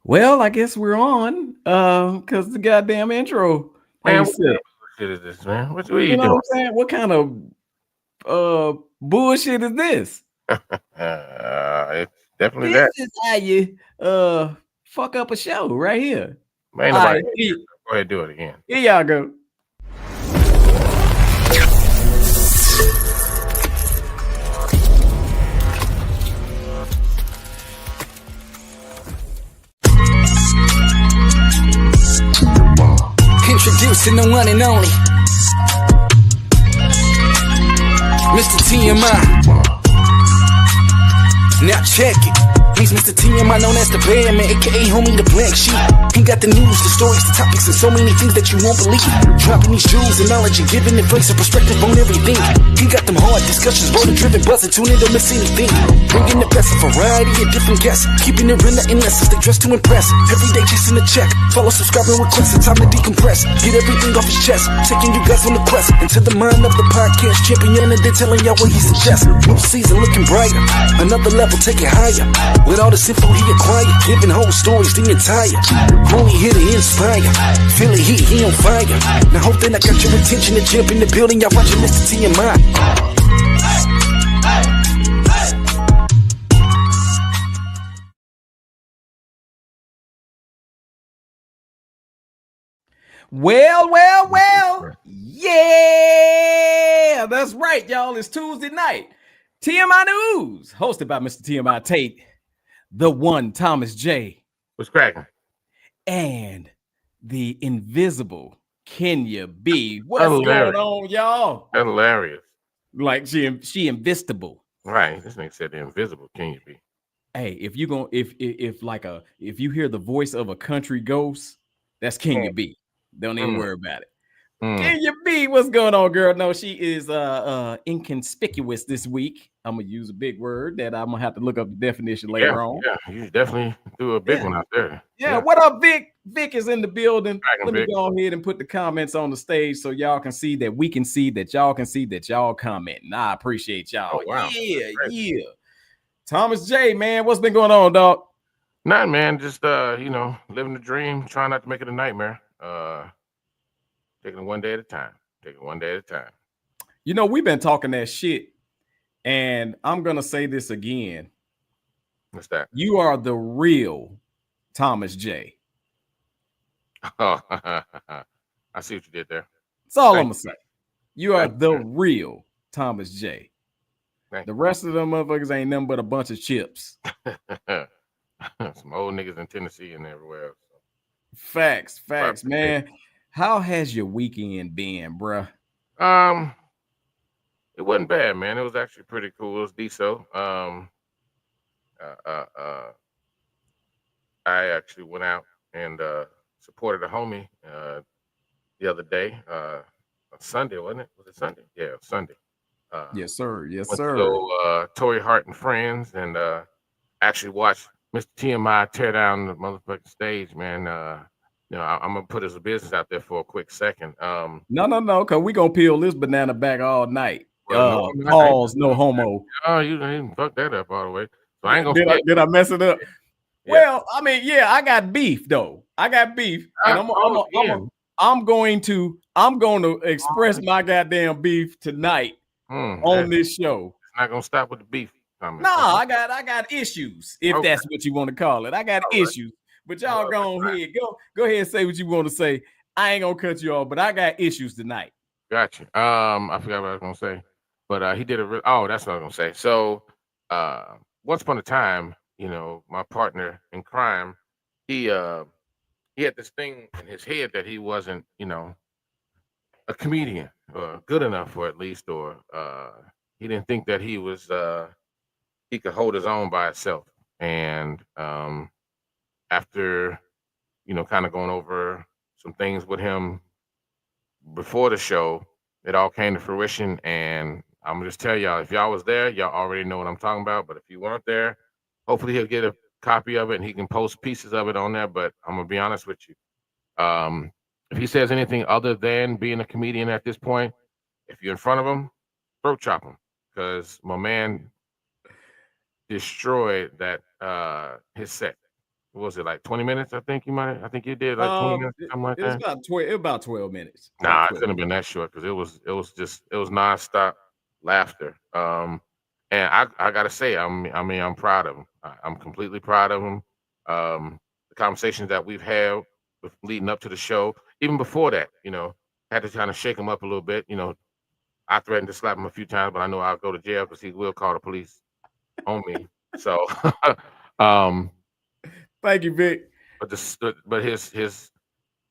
Well, I guess we're on. Because the goddamn intro Man, ain't what set. kind of shit is this, man? What are You you know what doing? I'm saying? What kind of bullshit is this? It's definitely This that. is how you fuck up a show right here. Man, ain't All nobody right, here, go ahead and do it again. here y'all go. Introducing the one and only Mr. TMI. Now check it. He's Mr. TMI, known as the Bearman, aka homie the blank sheet. He got the news, the stories, the topics, and so many things that you won't believe. Dropping these jewels and knowledge and giving advice and perspective on everything. He got them hard discussions, rotor-driven, buzzing, tune in, don't miss anything. Bringing the best of variety of different guests, keeping it real, nothing less as they dress to impress. Every day chasing a check, follow, subscribe, and request. It's time to decompress, get everything off his chest, taking you guys on the quest into the mind of the podcast champion, and then telling y'all what he suggests. New season looking brighter, another level, take it higher. With all this info he acquired, giving whole stories the entire. Only here to inspire, feel it heat, he on fire. Now hope that I got your attention to jump in the building. Y'all watching Mr. TMI. Well. Yeah, that's right, y'all. It's Tuesday night. TMI News, hosted by Mr. TMI Tate, the one Thomas J, What's cracking? and the invisible Kenya B. What's going Hilarious. on, y'all? Hilarious. Like she invisible. Right. This nigga said the invisible can you be? Hey, if you going if you hear the voice of a country ghost, that's Kenya B. Don't even worry about it. Kenya B, what's going on, girl? No, she is inconspicuous this week. I'm gonna use a big word that I'm gonna have to look up the definition later on. Yeah. You definitely do a big one out there. Yeah, what up, Vic? Vic is in the building. Cracking, Let me Vic. go ahead and put the comments on the stage so y'all can see that we can see that y'all can see that y'all commenting. I appreciate y'all. Oh, wow. Yeah. Thomas J, man, what's been going on, dog? Nothing, man. Just living the dream, trying not to make it a nightmare. Taking it one day at a time. Taking it one day at a time. You know, we've been talking that shit, and I'm gonna say this again. What's that? You are the real Thomas J. Oh, I see what you did there. That's all I'm gonna say. You are the real Thomas J. The rest of them motherfuckers ain't nothing but a bunch of chips. Some old niggas in Tennessee and everywhere else. Facts, man. How has your weekend been, bruh? It wasn't bad, man. It was actually pretty cool. It was decent. I actually went out and supported a homie the other day. Sunday, wasn't it? Was it Sunday? Yeah, Sunday. Yes, sir. Yes, went sir. to go, Tory Hart and Friends, and actually watched Mr. TMI tear down the motherfucking stage, man. You know, I'm gonna put his business out there for a quick second. No, because we gonna peel this banana back all night. Well, Pause, no homo. Oh, you didn't fuck that up all the way. So I ain't gonna. Did I mess it up? Yeah. Well, I mean, yeah, I got beef though. I got beef, and I'm going to express my goddamn beef tonight on this show. It's not gonna stop with the beef. Nah, I got issues, if that's what you want to call it. I got issues. But y'all go ahead. Go ahead and say what you want to say. I ain't gonna cut you off, but I got issues tonight. Gotcha. I forgot what I was gonna say. But he did a that's what I was gonna say. So once upon a time, you know, my partner in crime, he had this thing in his head that he wasn't, you know, a comedian or good enough, or at least, or he didn't think that he was he could hold his own by himself. And after, you know, kind of going over some things with him before the show, it all came to fruition. And I'm gonna just tell y'all, if y'all was there, y'all already know what I'm talking about. But if you weren't there, hopefully he'll get a copy of it and he can post pieces of it on there. But I'm gonna be honest with you. If he says anything other than being a comedian at this point, if you're in front of him, throat chop him, because my man destroyed that his set. what was it, like 20 minutes? I think you did like 20 minutes, something like It was that. about 12 minutes. Nah, About it 12 couldn't have been that short because it was nonstop laughter. And I gotta say, I'm proud of him. I'm completely proud of him. The conversations that we've had leading up to the show, even before that, had to kind of shake him up a little bit. I threatened to slap him a few times, but I know I'll go to jail because he will call the police on me. So, um, Thank you, Vic. but his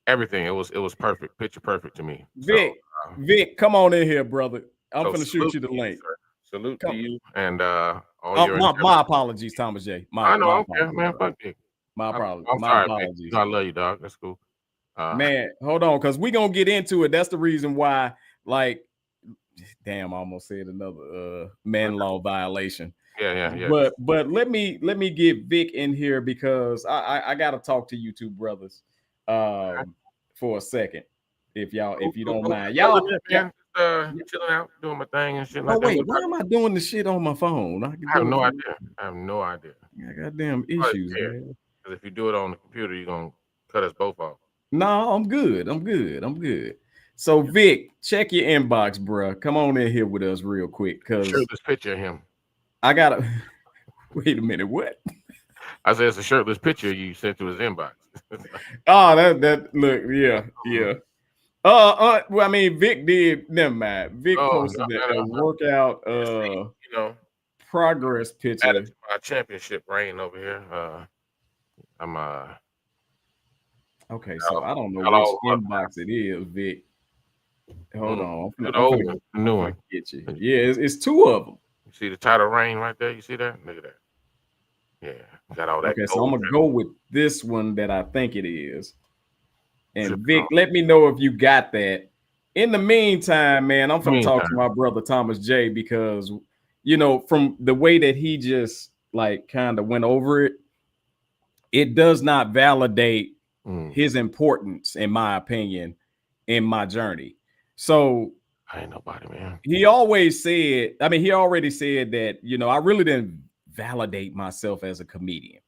everything, it was perfect, picture perfect to me. Vic, Vic, come on in here, brother. I'm so finna shoot you the link. sir. Salute Come. to you and all your My apologies, Thomas J. I know, My I don't care, apologies, man. bro. Fuck you. My I'm, apologies. I'm My sorry, man. apologies. I love you, dog. That's cool. Man, hold on, because we're gonna get into it. That's the reason why, like, damn, I almost said another man law violation. Yeah. But let me get Vic in here because I gotta talk to you two brothers for a second. If you don't mind. Y'all man. Chilling out, doing my thing and shit Oh like that. wait, why am I doing this shit on my phone? I have no idea. I have no idea. I got damn issues, man. Because if you do it on the computer, you're gonna cut us both off. No, I'm good. So Vic, check your inbox, bro. Come on in here with us real quick, cause Shirtless picture of him. I gotta wait a minute. What? I said it's a shirtless picture you sent to his inbox. Oh, that look, yeah. Well, I mean, Vic did. Never mind. Vic posted a workout progress picture. Added to my championship reign over here. I'm okay, so I don't know which inbox it is, Vic. Hold on. I'm gonna get you. Yeah, it's two of them. You see the title reign right there? You see that? Look at that. Yeah, got all that. Okay, so I'm gonna go with this one that I think it is. And Vic, let me know if you got that. In the meantime, man, I'm gonna talk to my brother Thomas J because from the way that he just like kind of went over it, it does not validate his importance, in my opinion, in my journey. So I ain't nobody, man. He already said that, I really didn't validate myself as a comedian.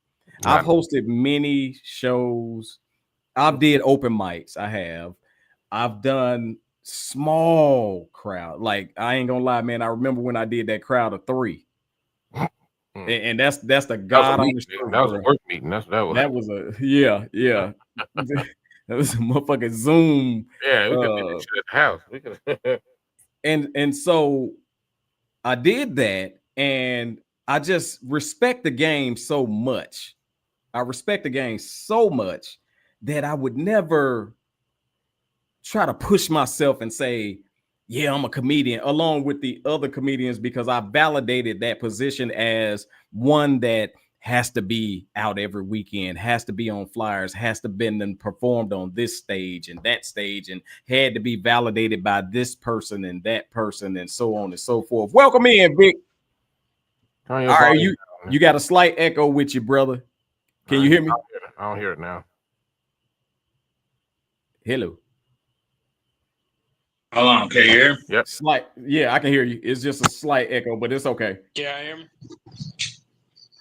Right. I've hosted many shows. I've did open mics. I've done small crowd. Like, I ain't gonna lie, man. I remember when I did that crowd of 3. And that's the God honest truth. That was a work meeting. That was a yeah. That was a motherfucking Zoom. Yeah, we could do this shit at the house. We could. And so I did that, and I just respect the game so much. That I would never try to push myself and say, yeah, I'm a comedian along with the other comedians, because I validated that position as one that has to be out every weekend, has to be on flyers, has to been and performed on this stage and that stage, and had to be validated by this person and that person, and so on and so forth. Welcome in, Vic. All right, you got a slight echo with you, brother. Can you hear me? I don't hear it now. Hello. Hold on, can you hear? Yep. Slight, yeah, I can hear you. It's just a slight echo, but it's okay. Yeah, I am.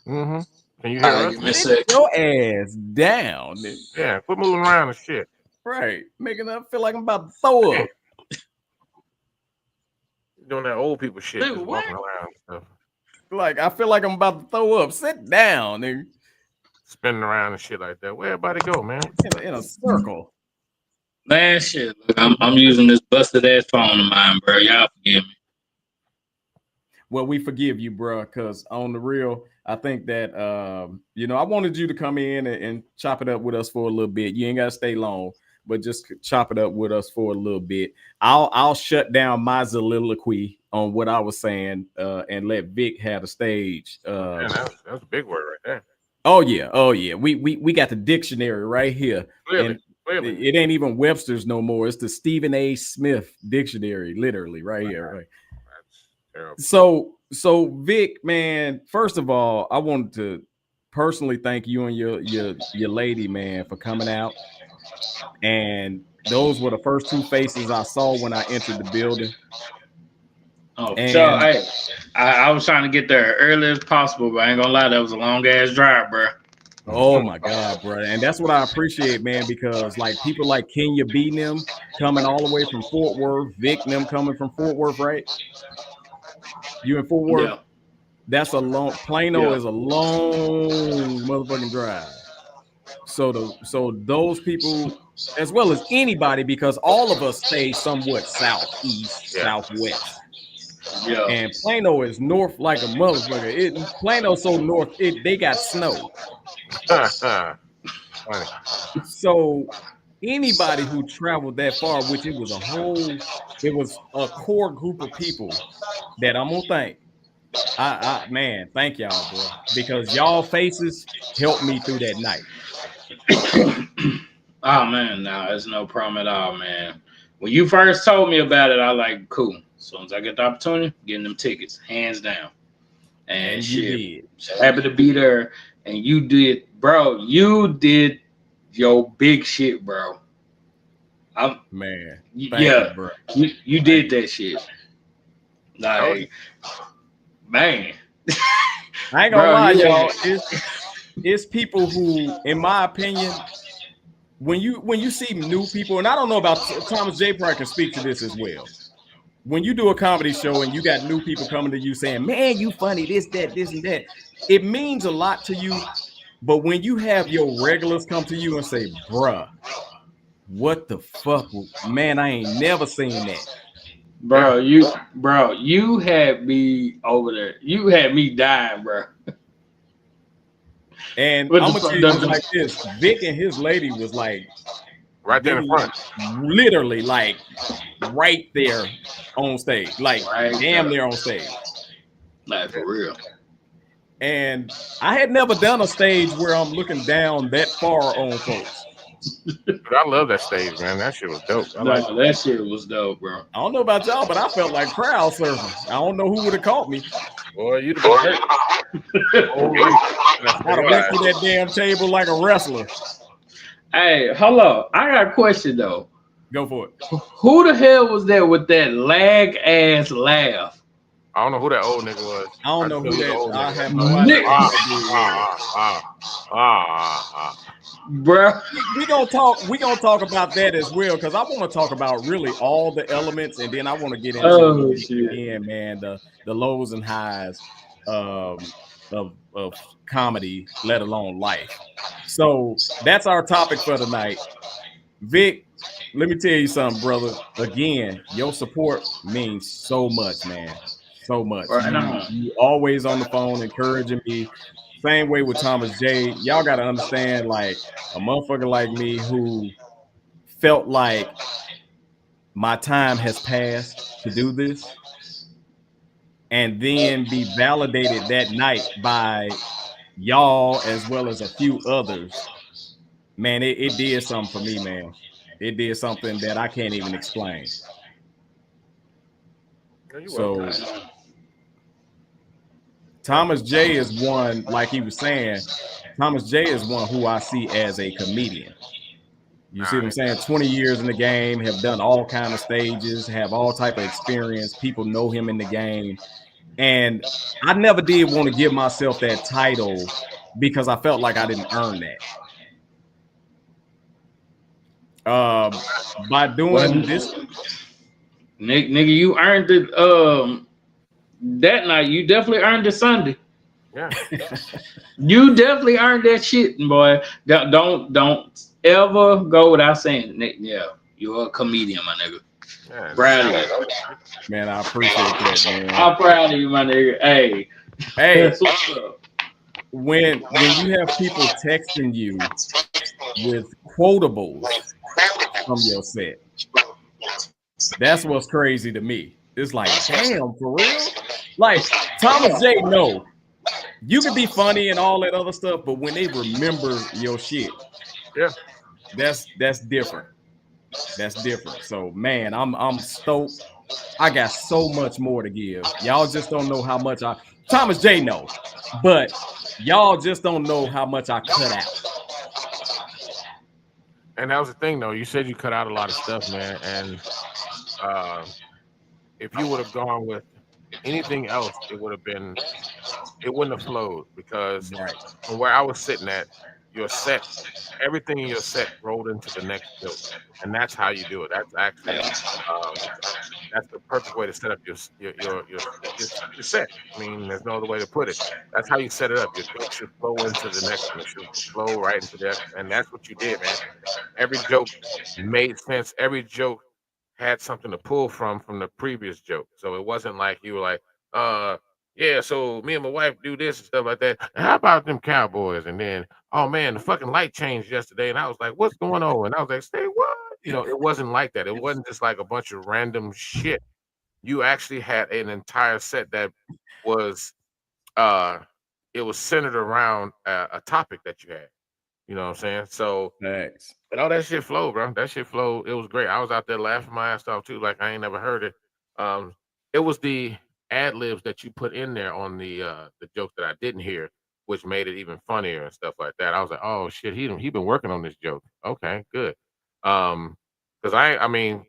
Mm-hmm. Can you hear us? Sit your ass down. Yeah, quit moving around and shit. Right, making I feel like I'm about to throw up. Doing that old people shit, Dude, just walking around and stuff. Like, I feel like I'm about to throw up. Sit down, nigga. Spinning around and shit like that. Where everybody go, man? In a circle. Man, shit. Look, I'm using this busted ass phone of mine, bro. Y'all forgive me. Well, we forgive you, bro, because on the real, I think that I wanted you to come in and chop it up with us for a little bit. You ain't gotta stay long, but just chop it up with us for a little bit. I'll shut down my soliloquy on what I was saying and let Vic have the stage. Man, that was a big word right there. Oh yeah. We got the dictionary right here. Clearly. It ain't even Webster's no more. It's the Stephen A. Smith dictionary, literally right here. Right. That's terrible. So Vic, man, first of all, I wanted to personally thank you and your lady, man, for coming out. And those were the first 2 faces I saw when I entered the building. Oh, so I was trying to get there early as possible, but I ain't gonna lie, that was a long ass drive, bro. Oh my God, bro. And that's what I appreciate, man, because like people like Kenya beating them coming all the way from Fort Worth, Vic them coming from Fort Worth, right? You in Fort Worth? Yeah. That's a long Plano Yeah. is a long motherfucking drive. So those people, as well as anybody, because all of us stay somewhat southeast, southwest. Yeah. And Plano is north like a motherfucker. Plano's so north, they got snow. Funny. So anybody who traveled that far, which it was a core group of people that I'm gonna thank. Man, thank y'all, bro, because y'all faces helped me through that night. Oh man, no, it's no problem at all, man. When you first told me about it, I like cool. As soon as I get the opportunity, getting them tickets, hands down. And you shit, did. so happy to be there. And you did, bro. You did your big shit, bro. Man, thank yeah, you, bro. You did that shit. Like, man. I ain't gonna lie, y'all. It's people who, in my opinion, when you see new people, and I don't know about Thomas J. Probably can speak to this as well. When you do a comedy show and you got new people coming to you saying, "Man, you funny, this, and that," it means a lot to you. But when you have your regulars come to you and say, "Bruh, what the fuck, man? I ain't never seen that." Bro, you had me over there. You had me dying, bro. And I'm gonna tell you like this: Vic and his lady was like right there in front, literally like right there on stage, like damn near on stage, like for real. And I had never done a stage where I'm looking down that far on folks. But I love that stage, man. That shit was dope. That shit was dope, bro. I don't know about y'all, but I felt like crowd surfing. I don't know who would have caught me. Boy, you'd have been hurt. I'd have went through that damn table like a wrestler. Hey, hello. I got a question though. Go for it. Who the hell was there with that lag ass laugh? I don't know who that old nigga was. I don't know who that. I have no idea. Bro, we gonna talk about that as well, because I want to talk about really all the elements, and then I want to get into again, man, the lows and highs of comedy, let alone life. So that's our topic for tonight. Vic, let me tell you something, brother. Again, your support means so much, man. So much. You always on the phone encouraging me. Same way with Thomas J. Y'all got to understand, like, a motherfucker like me who felt like my time has passed to do this, and then be validated that night by y'all as well as a few others. Man, it did something for me, man. It did something that I can't even explain. So Thomas J is one, like he was saying, Thomas J is one who I see as a comedian. You see what I'm saying? 20 years in the game, have done all kind of stages, have all type of experience. People know him in the game. And I never did want to give myself that title because I felt like I didn't earn that. By doing this, nigga, you earned it. That night, you definitely earned it Sunday. Yeah, you definitely earned that shit, boy. Don't ever go without saying, yeah, you're a comedian, my nigga. Yeah, proud of you. Man, I appreciate that, man. I'm proud of you, my nigga. Hey, what's up? When you have people texting you with quotables from your set, that's what's crazy to me. It's like, damn, for real? Like, Thomas J, no. You can be funny and all that other stuff, but when they remember your shit, yeah, that's different. That's different. So, man, I'm stoked. I got so much more to give. Y'all just don't know how much Thomas J knows, but y'all just don't know how much I cut out. And that was the thing, though. You said you cut out a lot of stuff, man. And if you would have gone with anything else, it would have been it wouldn't have flowed because from where I was sitting at, your set, everything in your set rolled into the next joke, and that's how you do it. That's actually um, that's the perfect way to set up your set. I mean, there's no other way to put it. That's how you set it up. Your joke should flow into the next one. It should flow right into that, and that's what you did, man. Every joke made sense. Every joke had something to pull from the previous joke. So it wasn't like you were like, yeah, so me and my wife do this and stuff like that. And how about them Cowboys? And then, oh man, the fucking light changed yesterday. And I was like, what's going on? And I was like, say what? You know, it wasn't like that. It wasn't just like a bunch of random shit. You actually had an entire set that was it was centered around a topic that you had. You know what I'm saying? So Thanks. and all that shit flowed, bro. That shit flowed. It was great. I was out there laughing my ass off too, like I ain't never heard it. It was the ad libs that you put in there on the joke that I didn't hear, which made it even funnier and stuff like that. I was like, oh shit, he been working on this joke. Okay, good. Because I mean,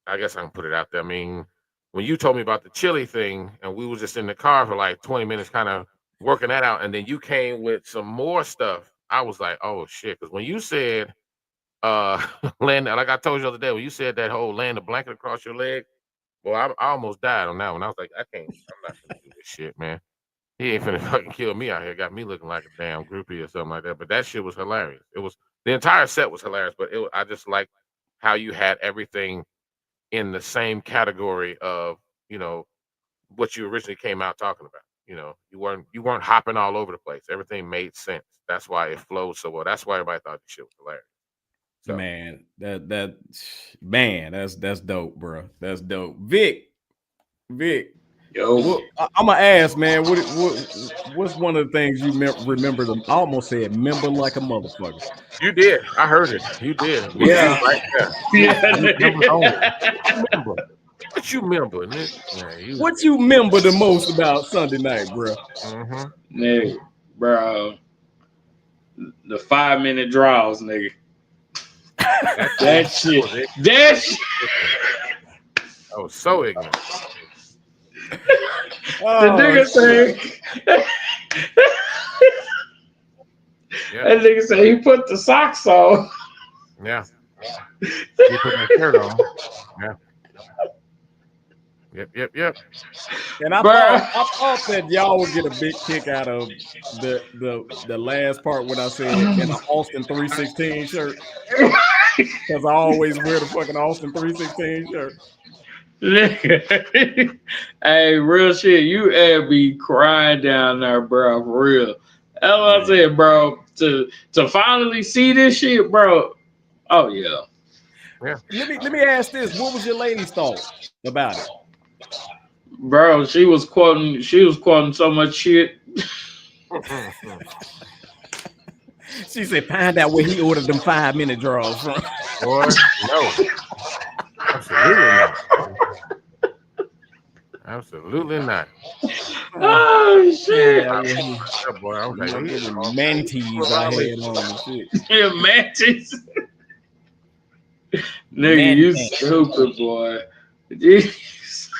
I guess I can put it out there. I mean, when you told me about the chili thing, and we was just in the car for like 20 minutes, kind of working that out, and then you came with some more stuff. I was like, oh shit, because when you said land, like I told you the other day, when you said that whole laying the blanket across your leg, well, I almost died on that one. I was like, I'm not gonna do this shit, man. He ain't finna fucking kill me out here. Got me looking like a damn groupie or something like that. But that shit was hilarious. It was the entire set was hilarious, but I just like how you had everything in the same category of, you know, what you originally came out talking about. You know, you weren't hopping all over the place. Everything made sense. That's why it flowed so well. That's why everybody thought the shit was hilarious. So. Man, that's dope, bro. That's dope. Vic, Yo, I'm gonna ask, man. What's one of the things you remember? I almost said "member like a motherfucker." You did. I heard it. You did. Yeah. Right there. Yeah. What you remember? Man, What you remember the most about Sunday night, bro? Nigga, bro, the 5-minute draws, nigga. That shit. That shit. I was so ignorant. The nigga say, that nigga say he put the socks on. Yeah. He put that shirt on. Yeah. Yep. And I thought that y'all would get a big kick out of the last part when I said in an Austin 316 shirt. Because I always wear the fucking Austin 316 shirt. Hey, real shit, you had me crying down there, bro, for real. That's what I said, bro. To finally see this shit, bro. Oh yeah. Let me ask this: what was your lady's thought about it? Bro, she was quoting so much shit. She said, "Find out where he ordered them 5-minute draws from." Boy, no. Absolutely not. Absolutely not. Oh shit! Yeah, boy, I was like, mantis I had on and shit. Yeah, mantis. Nigga, you stupid boy. Jeez.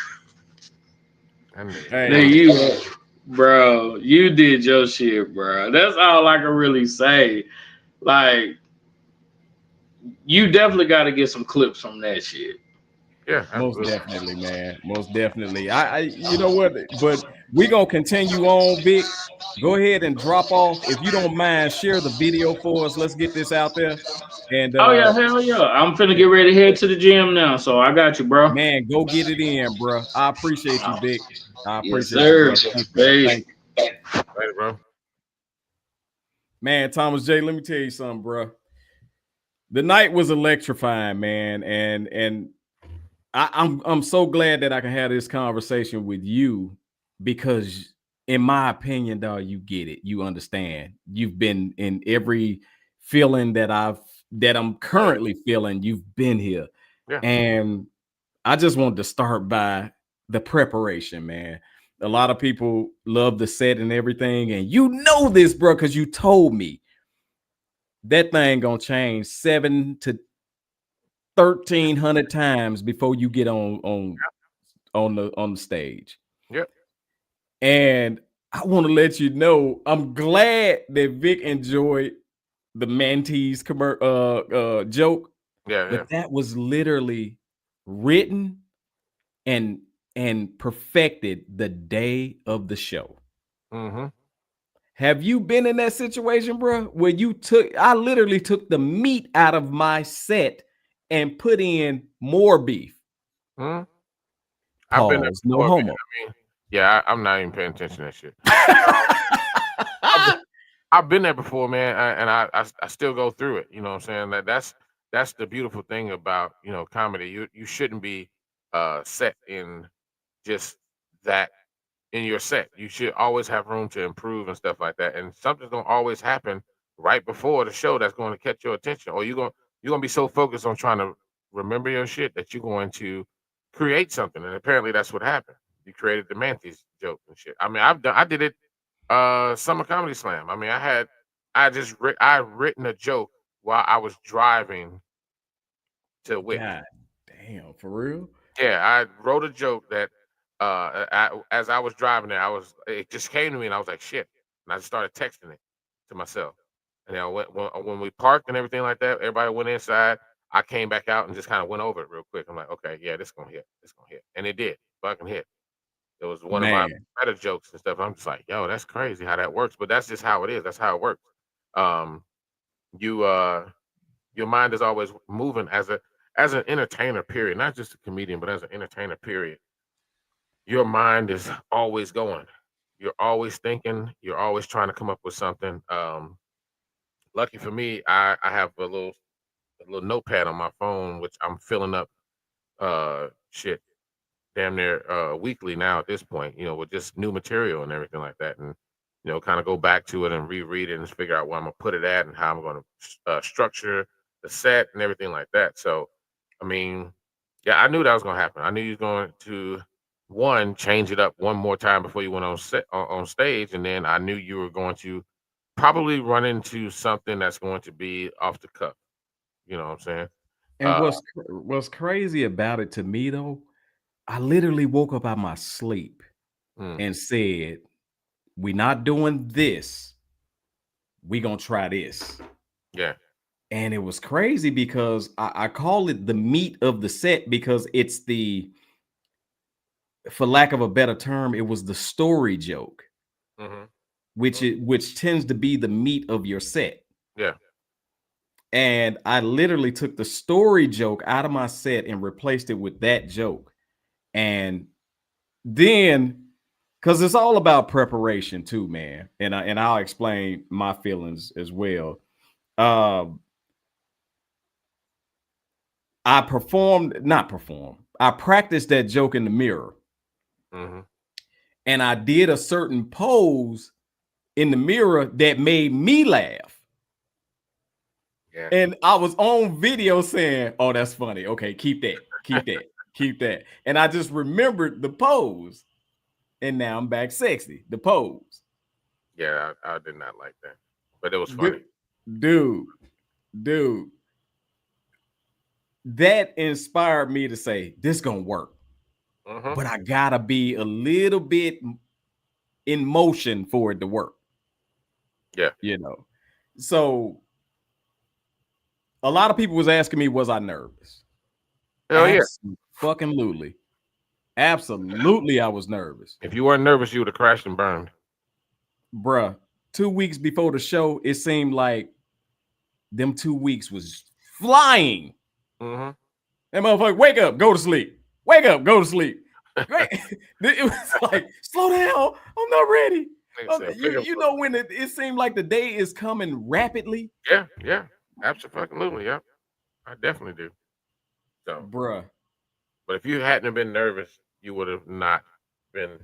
Nigga, you, bro, you did your shit, bro. That's all I can really say. Like, you definitely got to get some clips from that shit. Yeah, most definitely, man. Most definitely. I you know what? But we're gonna continue on, Vic. Go ahead and drop off. If you don't mind, share the video for us. Let's get this out there. And oh yeah, hell yeah. I'm finna get ready to head to the gym now. So I got you, bro. Man, go get it in, bro. I appreciate you, Vic. I appreciate you, bro. Thank you. Right, bro. Man, Thomas J, let me tell you something, bro. The night was electrifying, man, and I'm so glad that I can have this conversation with you because, in my opinion, dog, you get it. You understand. You've been in every feeling that I'm currently feeling. You've been here, and I just wanted to start by the preparation, man. A lot of people love the set and everything, and you know this, bro, because you told me that thing gonna change 700 to 1,300 times before you get on the stage. Yep. And I want to let you know I'm glad that Vic enjoyed the Mantis joke, Yeah, yeah. but that was literally written and perfected the day of the show. Mm-hmm. Have you been in that situation, bro? Where I literally took the meat out of my set and put in more beef. Mm-hmm. I've been there Pause. No before, man. homo. I mean, yeah, I'm not even paying attention to that shit. I've, I've been there before, man, and I still go through it. You know what I'm saying? That's the beautiful thing about comedy. You shouldn't be set in just that in your set. You should always have room to improve and stuff like that. And something's gonna always happen right before the show that's going to catch your attention, or you're gonna be so focused on trying to remember your shit that you're going to create something. And apparently that's what happened. You created the Mantis joke and shit. I mean, I did it summer comedy slam. I mean, I written a joke while I was driving to Whitney. God damn, for real? Yeah, I wrote a joke that as I was driving there, it just came to me and I was like, shit. And I just started texting it to myself. And then when we parked and everything like that, everybody went inside. I came back out and just kind of went over it real quick. I'm like, okay, yeah, this gonna hit. This gonna hit. And it did. Fucking hit. It was one of my Man. better jokes and stuff. I'm just like, yo, that's crazy how that works. But that's just how it is. That's how it works. Um, you your mind is always moving as an entertainer, period. Not just a comedian, but as an entertainer, period. Your mind is always going. You're always thinking. You're always trying to come up with something. Lucky for me, I have a little notepad on my phone, which I'm filling up shit damn near weekly now at this point, with just new material and everything like that. And, kind of go back to it and reread it and figure out where I'm going to put it at and how I'm going to structure the set and everything like that. So, I mean, yeah, I knew that was going to happen. I knew you was going to, one, change it up one more time before you went on stage. And then I knew you were going to probably run into something that's going to be off the cuff. You know what I'm saying? And what's crazy about it to me though, I literally woke up out my sleep and said, "We're not doing this. We gonna try this." Yeah. And it was crazy because I call it the meat of the set because it's for lack of a better term, it was the story joke, Mm-hmm. which tends to be the meat of your set. Yeah. And I literally took the story joke out of my set and replaced it with that joke. And then, because it's all about preparation too, man. And I'll explain my feelings as well. I practiced that joke in the mirror. Mm-hmm. And I did a certain pose in the mirror that made me laugh. Yeah. And I was on video saying, "Oh, that's funny. Okay, keep that, keep that, keep that." And I just remembered the pose. And now I'm back sexy. The pose. Yeah, I did not like that. But it was funny. Dude. That inspired me to say, this gonna work. Mm-hmm. But I gotta be a little bit in motion for it to work. Yeah. So a lot of people was asking me, was I nervous? Hell yeah. Fucking absolutely, I was nervous. If you weren't nervous, you would have crashed and burned. Bruh, 2 weeks before the show, it seemed like them 2 weeks was flying. Mm-hmm. That motherfucker, wake up, go to sleep. Wake up, go to sleep. It was like, slow down. I'm not ready. You know when it seemed like the day is coming rapidly? Yeah. Absolutely, yeah. I definitely do. So, bruh. But if you hadn't been nervous, you would have not been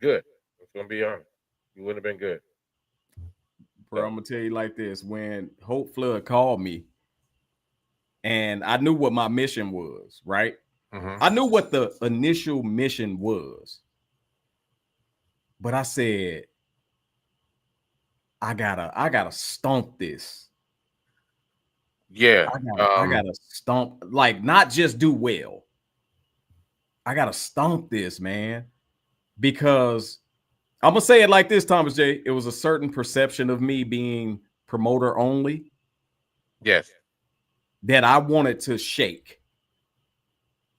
good. I'm gonna be honest. You wouldn't have been good. Bro, I'm gonna tell you like this. When Hope Flood called me, and I knew what my mission was, right? Mm-hmm. I knew what the initial mission was. But I said, I gotta stomp this. Yeah. I gotta stomp, like not just do well. I gotta stomp this, man. Because I'm gonna say it like this, Thomas J. It was a certain perception of me being promoter only. Yes. That I wanted to shake.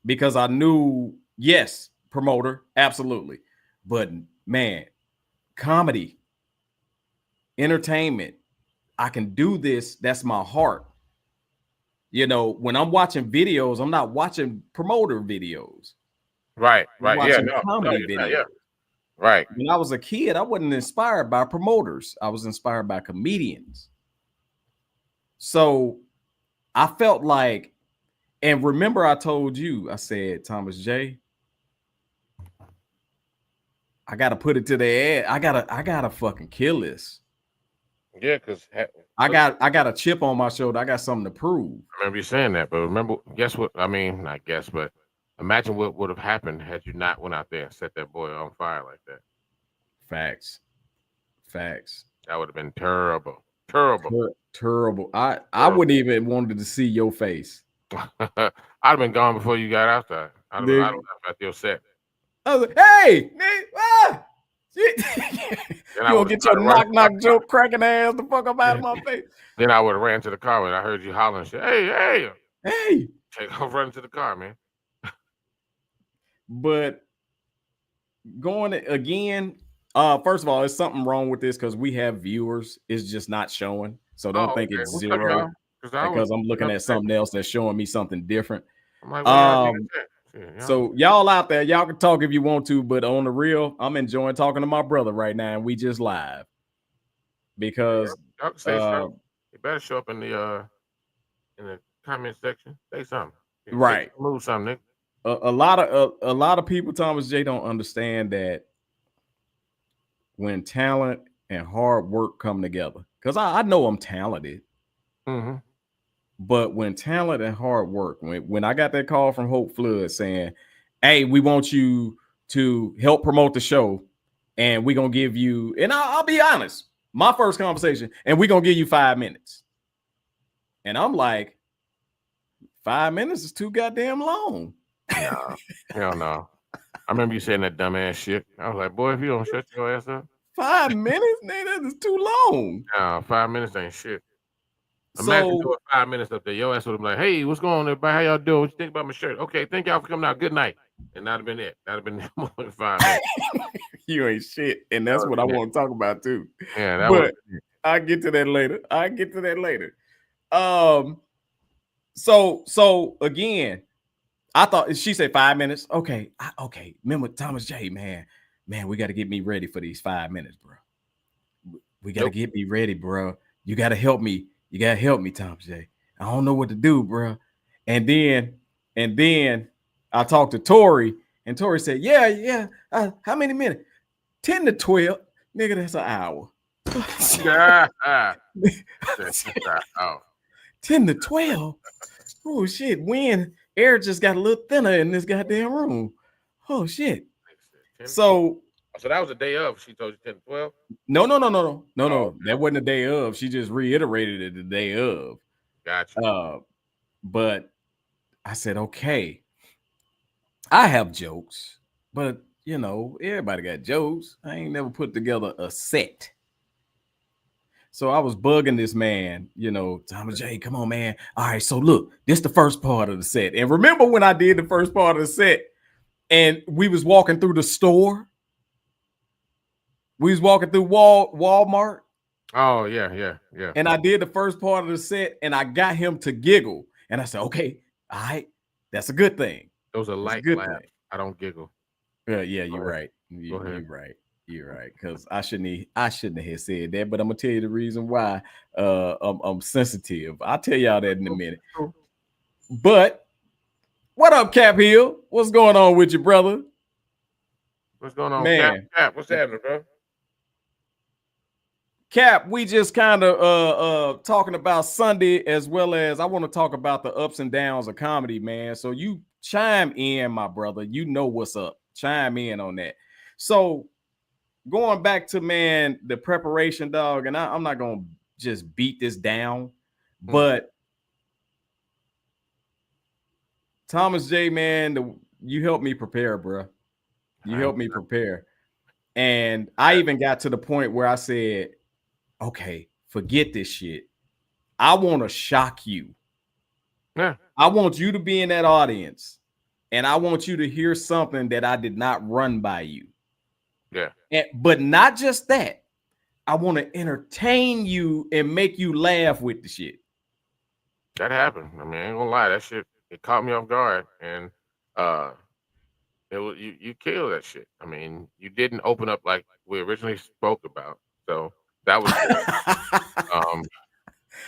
Because I knew, yes, promoter, absolutely. But man, comedy, entertainment, I can do this. That's my heart. You know, when I'm watching videos, I'm not watching promoter videos. Right. I'm watching comedy videos. videos. Right. When I was a kid, I wasn't inspired by promoters. I was inspired by comedians. So I felt like, and remember I told you, I said, Thomas J, I gotta put it to the ad. I gotta fucking kill this. Yeah, because I got a chip on my shoulder. I got something to prove. I remember you saying that, but remember, guess what? I mean, not guess, but imagine what would have happened had you not went out there and set that boy on fire like that. Facts. That would have been terrible. Terrible. I wouldn't even wanted to see your face. I'd have been gone before you got out there. I'd have left at your set. I was like, hey, you gonna get your knock joke cracking ass the fuck up out of my face. Then I would have ran to the car when I heard you hollering shit. Hey. Take off running to the car, man. But going again, first of all, there's something wrong with this because we have viewers. It's just not showing. So don't think it's zero. Because I'm looking at something else that's showing me something different. So y'all out there, y'all can talk if you want to, but on the real, I'm enjoying talking to my brother right now, and we just live because you better show up in the comment section. Say something. Right. Move something, Nick. A lot of people, Thomas J, don't understand that when talent and hard work come together, because I know I'm talented. Mm-hmm. But when talent and hard work, when I got that call from Hope Flood saying, hey, we want you to help promote the show, and we're going to give you, and I'll be honest, my first conversation, and we're going to give you 5 minutes. And I'm like, 5 minutes is too goddamn long. Nah, hell no. I remember you saying that dumbass shit. I was like, boy, if you don't shut your ass up. 5 minutes? Nigga, that is too long. Nah, 5 minutes ain't shit. Imagine doing 5 minutes up there. Your ass would have been like, hey, what's going on, everybody? How y'all doing? What you think about my shirt? Okay, thank y'all for coming out. Good night. And that'd have been it. That'd have been more than 5 minutes. You ain't shit. And that's what I want to talk about too. Yeah, but I'll get to that later. So again, I thought she said 5 minutes. Okay. Remember Thomas J, man, we got to get me ready for these 5 minutes, bro. We got to get me ready, bro. You got to help me. You got to help me, Thomas J. I don't know what to do, bro. And then I talked to Tori, and Tori said, yeah. How many minutes? 10 to 12. Nigga, that's an hour. 10 to 12. Oh shit. When air just got a little thinner in this goddamn room. Oh shit. So that was a day of. She told you 10 to 12? No. That wasn't a day of. She just reiterated it the day of. Gotcha. But I said, okay. I have jokes, but you know, everybody got jokes. I ain't never put together a set. So I was bugging this man, you know, Thomas J, come on, man. All right, so look, this is the first part of the set. And remember when I did the first part of the set and we was walking through the store? We was walking through Walmart. Oh, yeah. And I did the first part of the set and I got him to giggle. And I said, okay, all right, that's a good thing. Those are light laugh. I don't giggle. Yeah, you're right. You're right. Because I shouldn't have said that, but I'm gonna tell you the reason why I'm sensitive. I'll tell y'all that in a minute. But what up, Cap Hill? What's going on with you, brother? What's going on, man? Cap? What's happening, bro? Cap, we just kind of talking about Sunday, as well as I want to talk about the ups and downs of comedy, man. So you chime in, my brother. You know what's up. Chime in on that. So going back to, man, the preparation, dog, and I'm not going to just beat this down, but Thomas J, man, you helped me prepare, bro. You helped me prepare. And I even got to the point where I said, okay, forget this shit. I want to shock you. Yeah. I want you to be in that audience, and I want you to hear something that I did not run by you. Yeah. But not just that. I want to entertain you and make you laugh with the shit. That happened. I mean, I ain't gonna lie, that shit, it caught me off guard, and it was you killed that shit. I mean, you didn't open up like we originally spoke about, so that was good.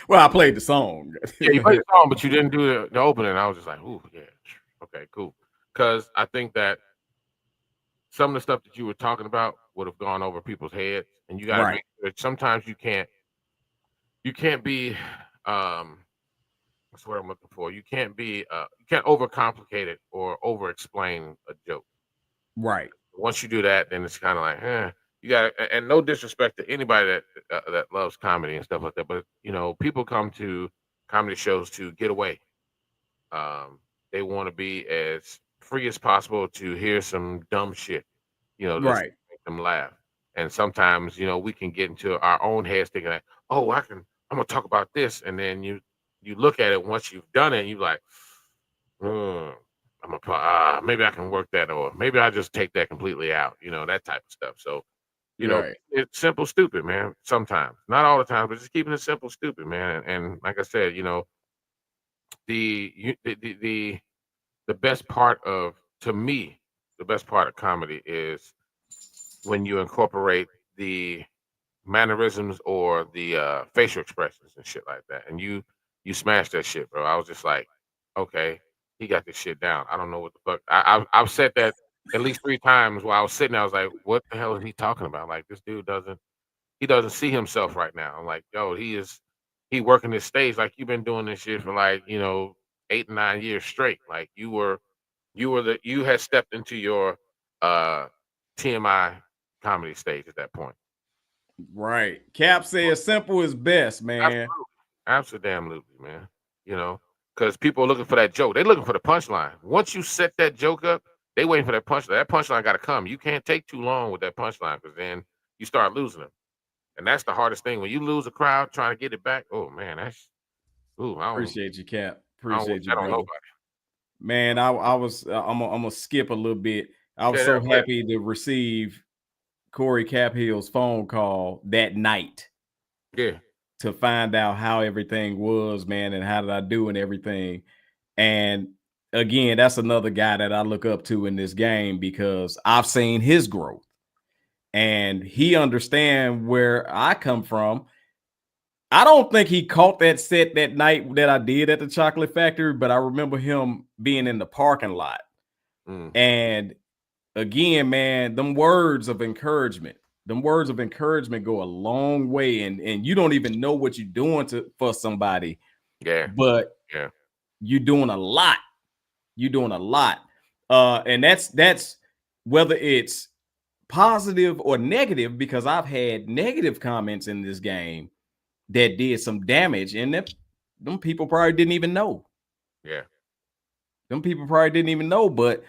Well, I played the song. Yeah, you played the song, but you didn't do the opening. I was just like, ooh, yeah, okay, cool. Because I think that some of the stuff that you were talking about would have gone over people's heads, and you got to make sure that sometimes you can't be that's what I'm looking for. You can't be you can't overcomplicate it or over explain a joke. Right. Once you do that, then it's kind of like, you got, and no disrespect to anybody that loves comedy and stuff like that, but you know, people come to comedy shows to get away. They want to be as free as possible to hear some dumb shit, you know, just Right. make them laugh. And sometimes, you know, we can get into our own heads thinking like, oh, I'm gonna talk about this, and then you look at it once you've done it, and you like, maybe I can work that, or maybe I just take that completely out, you know, that type of stuff. So, you know, it's simple, stupid, man. Sometimes, not all the time, but just keeping it simple, stupid, man. And like I said, you know, the best part of, to me, the best part of comedy is when you incorporate the mannerisms or the facial expressions and shit like that, and you smash that shit, bro. I was just like, okay, he got this shit down. I don't know what the fuck. I've said that at least 3 times while I was sitting there. I was like, what the hell is he talking about? Like, this dude doesn't see himself right now. I'm like, yo, he working this stage like you've been doing this shit for like, you know, 8 9 years straight. Like you had stepped into your TMI comedy stage at that point. Right. Cap says simple is best, man. Absolutely, man. You know, because people are looking for that joke. They're looking for the punchline. Once you set that joke up, they waiting for that punchline. That punchline got to come. You can't take too long with that punchline because then you start losing them. And that's the hardest thing. When you lose a crowd trying to get it back, oh man, that's Appreciate you, Cap. I don't Appreciate wish you, that on brother. nobody. Man, I'm gonna skip a little bit. I was so happy to receive Corey Caphill's phone call that night. Yeah. To find out how everything was, man, and how did I do and everything. And again, that's another guy that I look up to in this game because I've seen his growth. And he understands where I come from. I don't think he caught that set that night that I did at the Chocolate Factory, but I remember him being in the parking lot. And again, man, them words of encouragement go a long way. And you don't even know what you're doing for somebody. Yeah. But you're doing a lot. And that's whether it's positive or negative, because I've had negative comments in this game that did some damage, and them people probably didn't even know. Yeah. Them people probably didn't even know, but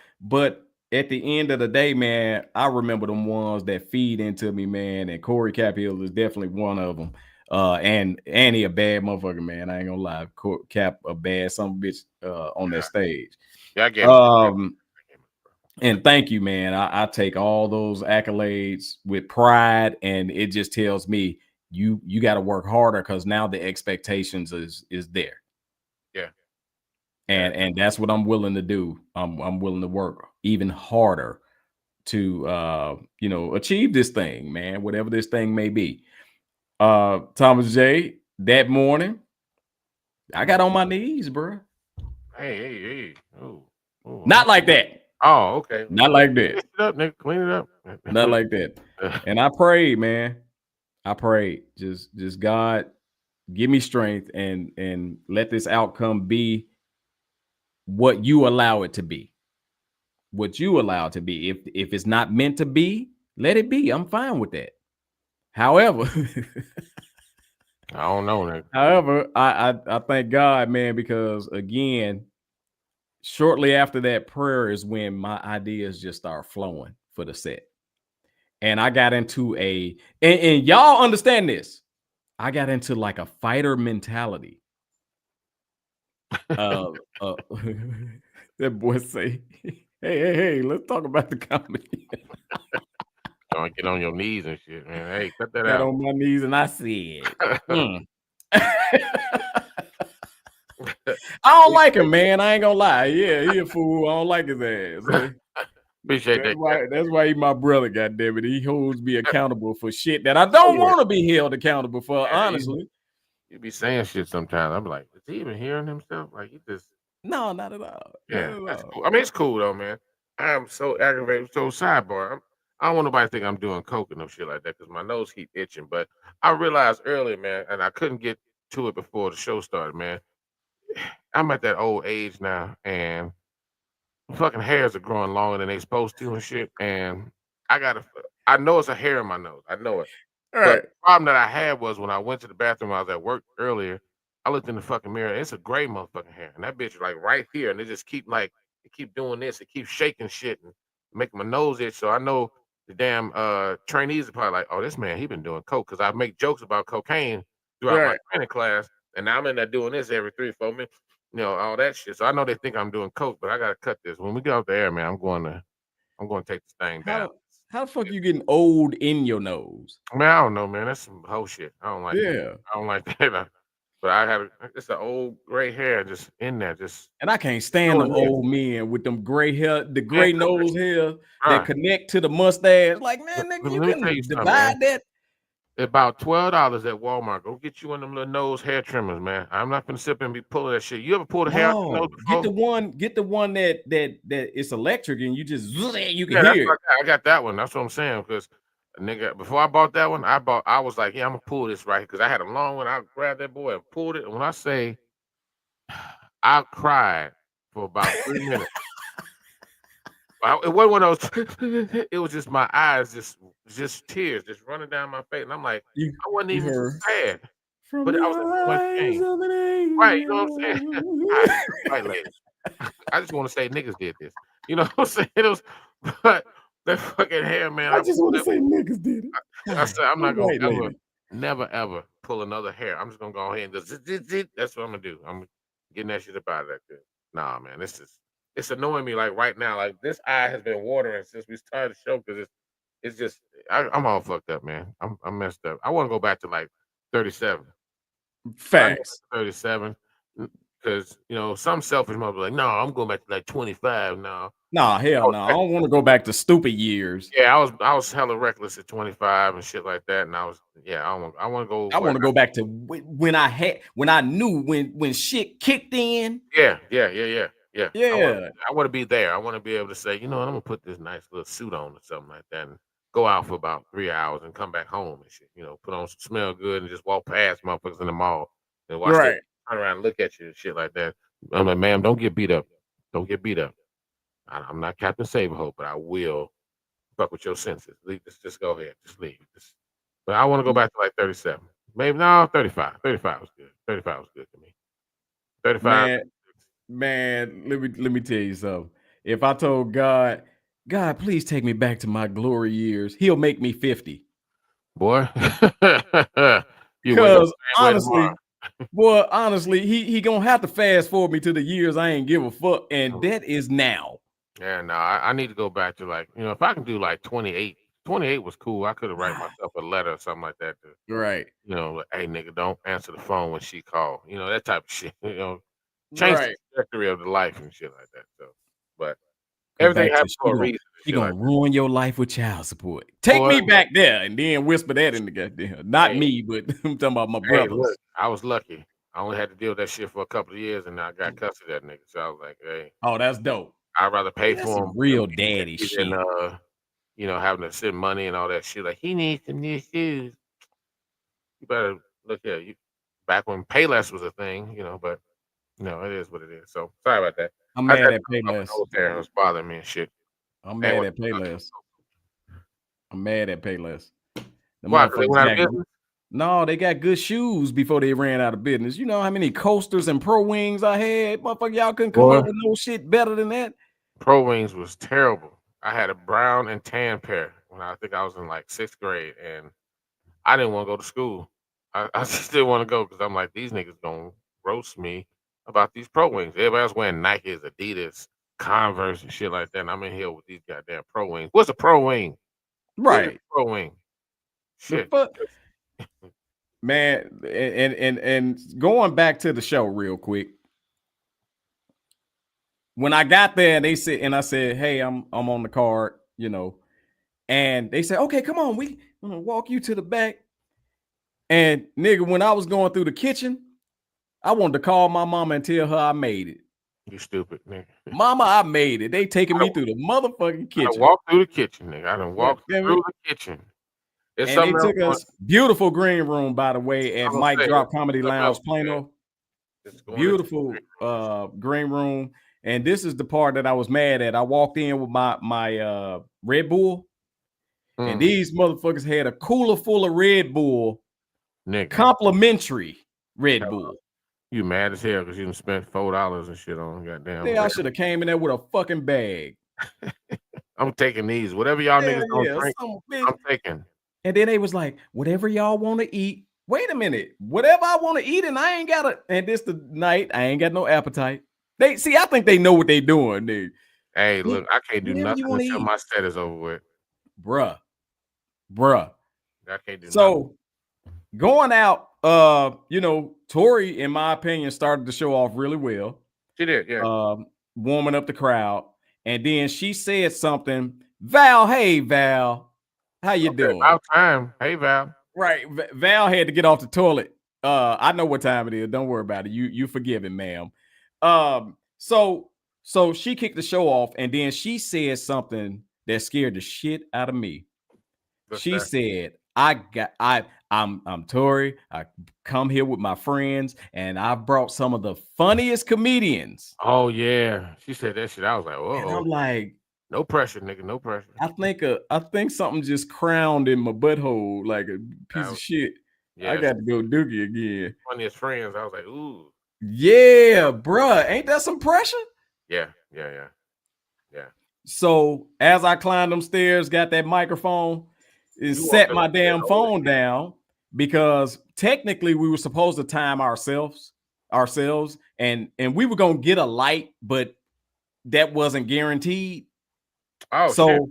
at the end of the day, man, I remember them ones that feed into me, man, and Corey Caphill is definitely one of them. And he a bad motherfucker, man. I ain't gonna lie. Cap a bad some bitch on that stage. Yeah, I get it. And thank you, man. I take all those accolades with pride, and it just tells me you got to work harder because now the expectations is there. Yeah. And that's what I'm willing to do. I'm willing to work even harder to achieve this thing, man, whatever this thing may be. Thomas J, that morning, I got on my knees, bro. Hey. Not like that. Oh, okay. Not like that. Clean it up, nigga. Clean it up. Not like that. And I prayed, man. I prayed. Just God, give me strength and let this outcome be what you allow it to be. What you allow it to be. If it's not meant to be, let it be. I'm fine with that. However, I don't know, nigga. However, I thank God, man, because again, shortly after that prayer is when my ideas just start flowing for the set. and I got into and y'all understand this. I got into like a fighter mentality. Uh, that boy say, hey, let's talk about the comedy. Don't get on your knees and shit, man. Hey, cut that Got out. on my knees and I said, I don't like him, man. I ain't gonna lie. Yeah, he a fool. I don't like his ass. Appreciate that. That's why he my brother, goddamn it. He holds me accountable for shit that I don't want to be held accountable for, honestly. You be saying shit sometimes. I'm like, is he even hearing himself? Like he just No, not at all. yeah, that's cool. I mean, it's cool though, man. I'm so aggravated. So sidebar, I don't want nobody to think I'm doing coke and no shit like that because my nose keep itching. But I realized earlier, man, and I couldn't get to it before the show started, man. I'm at that old age now, and fucking hairs are growing longer than they supposed to and shit. And I know it's a hair in my nose. I know it. But the problem that I had was when I went to the bathroom, I was at work earlier. I looked in the fucking mirror. It's a gray motherfucking hair, and that bitch is like right here, and it just keep doing this. It keeps shaking shit and making my nose itch. So I know the damn trainees are probably like, "Oh, this man, he been doing coke." Because I make jokes about cocaine throughout my training class, and now I'm in there doing this every 3 or 4 minutes, all that shit. So I know they think I'm doing coke, but I gotta cut this. When we get off the air, man, I'm going to take this thing down. How the fuck you getting old in your nose? I mean, I don't know, man. That's some whole shit. I don't like that. I don't like that. But it's an old gray hair just in there. And I can't stand them old men with them gray hair, the gray nose hair that connect to the mustache. Like, man, nigga, you can divide that. About $12 at Walmart. Go get you one of them little nose hair trimmers, man. I'm not gonna sit and be pulling that shit. You ever pull the hair out your nose before? Get the one that it's electric and you just you can hear it. I got that one. That's what I'm saying. Because nigga, before I bought that one, I was like, yeah, I'm gonna pull this right because I had a long one. I grabbed that boy and pulled it. And when I say I cried for about 3 minutes. It wasn't one of those. It was just my eyes, just tears, just running down my face, and I'm like, I wasn't even sad, but I was in so much pain. Right, you know what I'm saying? Right, ladies. I just want to say niggas did this. You know what I'm saying? It was, but that fucking hair, man. I just want to say niggas did it. I said I'm not gonna never ever pull another hair. I'm just gonna go ahead and just that's what I'm gonna do. I'm getting that shit up out of that. Nah, man, it's annoying me like right now. Like this eye has been watering since we started the show because it's just I'm all fucked up, man. I'm messed up. I want to go back to like 37. Facts. 37. Because some selfish mother like, no, I'm going back to like 25 now. Nah, hell no. I don't want to go back to stupid years. Yeah, I was hella reckless at 25 and shit like that. And I want to go. I want to go back to when I knew when shit kicked in. Yeah. I want to be there. I want to be able to say, I'm gonna put this nice little suit on or something like that and go out for about 3 hours and come back home and shit. Put on some smell good and just walk past motherfuckers in the mall and watch them turn around and look at you and shit like that. I'm like, ma'am, don't get beat up. Don't get beat up. I'm not Captain Saberhope, but I will fuck with your senses. Just go ahead. Just leave. But I want to go back to like 37. Maybe no, 35. 35 was good. 35 was good to me. 35. Man, let me tell you something. If I told God, please take me back to my glory years, he'll make me 50. Boy. Because honestly, he gonna have to fast forward me to the years I ain't give a fuck, and that is now. Yeah, no, I need to go back to like, if I can do like 28. 28 was cool. I could have written myself a letter or something like that. Right. Like, hey, nigga, don't answer the phone when she called. That type of shit. Change the trajectory of the life and shit like that. So, but everything happens for a reason. She gonna ruin your life with child support. Take me back there and then whisper that in the goddamn. Not me, but I'm talking about my brothers. Look, I was lucky. I only had to deal with that shit for a couple of years, and I got custody of that nigga. So I was like, hey. Oh, that's dope. I'd rather pay for him. Real daddy shit. And, having to send money and all that shit. Like, he needs some new shoes. You better look here. Back when Payless was a thing, but it is what it is. So sorry about that. I'm mad at Payless. It was bothering me and shit. I'm mad at Payless. I'm mad at Payless. No, they got good shoes before they ran out of business. You know how many coasters and Pro Wings I had? Motherfucker, y'all couldn't come up with no shit better than that. Pro Wings was terrible. I had a brown and tan pair when I think I was in like 6th grade, and I didn't want to go to school. I just didn't want to go because I'm like, these niggas gonna roast me about these pro wings. Everybody else wearing Nikes, Adidas, Converse, and shit like that. And I'm in here with these goddamn pro wings. What's a pro wing? What is Right. a pro wing? The Shit. fuck, man. And going back to the show real quick. When I got there, they said, and I said, "Hey, I'm on the card," you know, and they said, "Okay, come on, we gonna walk you to the back." And nigga, when I was going through the kitchen, I wanted to call my mama and tell her I made it. You stupid nigga. Mama, I made it. They taking me through the motherfucking I kitchen. walked through the kitchen, nigga. I done walked damn through it. the kitchen. It's And they something took else. us beautiful green room, by the way, at I'm gonna Mike say, Drop Comedy something Lounge, else, Plano. It's going into Beautiful green room. And this is the part that I was mad at. I walked in with my Red Bull, and these motherfuckers had a cooler full of Red Bull, nigga. complimentary Red Bull. You mad as hell because you done spent $4 and shit on goddamn. Yeah, I should have came in there with a fucking bag. I'm taking these. Whatever y'all niggas don't drink, I'm taking. And then they was like, whatever y'all want to eat. Wait a minute. Whatever I want to eat, and I ain't got it. And this the night, I ain't got no appetite. They see, I think they know what they doing, dude. Hey, look, I can't do nothing until eat. my set is over with. Bruh. I can't do nothing. Going out, you know, Tori, in my opinion, started the show off really well. She did, yeah. Warming up the crowd. And then she said something. Val, hey, Val. How you doing? About time. Hey, Val. Right. Val had to get off the toilet. I know what time it is. Don't worry about it. You forgiven, ma'am. So she kicked the show off, and then she said something that scared the shit out of me. She said, I'm Tori. I come here with my friends, and I brought some of the funniest comedians. Oh yeah, she said that shit. I was like, whoa. And I'm like, no pressure, nigga. No pressure. I think something just crowned in my butthole like a piece of shit. Yeah, I got to go dookie again. Funniest friends. I was like, ooh. Yeah, bruh. Ain't that some pressure? Yeah. So as I climbed them stairs, got that microphone, and set my damn phone down, because technically we were supposed to time ourselves, and we were gonna get a light, but that wasn't guaranteed. Oh, so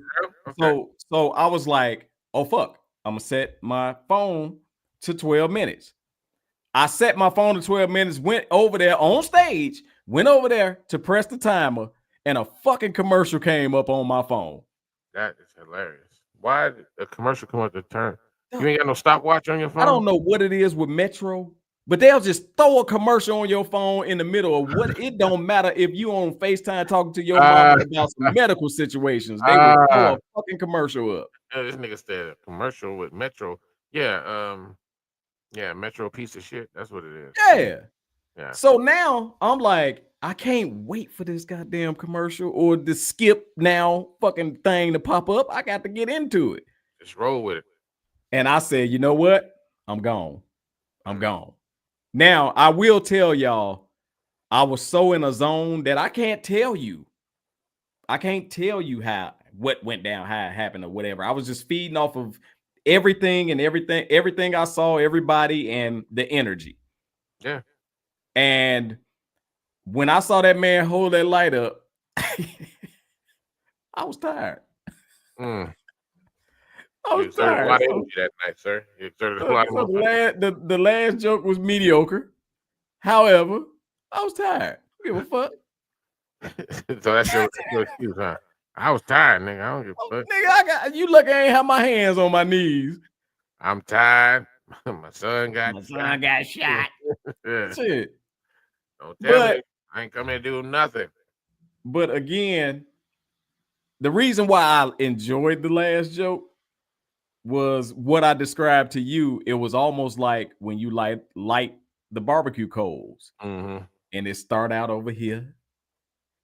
okay. so I was like, oh fuck, I'm gonna set my phone to 12 minutes. I set my phone to 12 minutes, went over there on stage, to press the timer, and a fucking commercial came up on my phone. That is hilarious. Why did a commercial come up to turn? You ain't got no stopwatch on your phone? I don't know what it is with Metro, but they'll just throw a commercial on your phone in the middle of what. It don't matter if you on FaceTime talking to your mom about some medical situations. They will throw a fucking commercial up. This nigga said a commercial with Metro. Yeah, Metro piece of shit. That's what it is. Yeah. So now I'm like, I can't wait for this goddamn commercial or the skip now fucking thing to pop up. I got to get into it. Just roll with it. And I said, you know what? I'm gone. Now, I will tell y'all, I was so in a zone that I can't tell you. What went down, how it happened, or whatever. I was just feeding off of everything I saw, everybody, and the energy. Yeah. And when I saw that man hold that light up, I was tired. I was tired. A lot of energy that night, sir. You exerted a lot of the last joke was mediocre. However, I was tired. I don't give a fuck. So that's your excuse, huh? I was tired, nigga. I don't give a fuck. Nigga, you look, I ain't have my hands on my knees. I'm tired. My son got shot. Yeah. Shit. Don't tell me I ain't coming to do nothing. But again, the reason why I enjoyed the last joke was what I described to you. It was almost like when you light the barbecue coals, and it start out over here,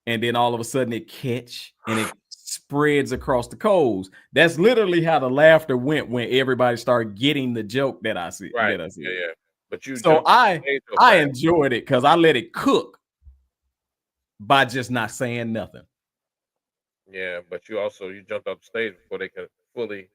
and then all of a sudden it catch and it spreads across the coals. That's literally how the laughter went when everybody started getting the joke that I see. Right. That I see. Yeah. But you I enjoyed it because I let it cook by just not saying nothing. Yeah, but you jumped off the stage before they could fully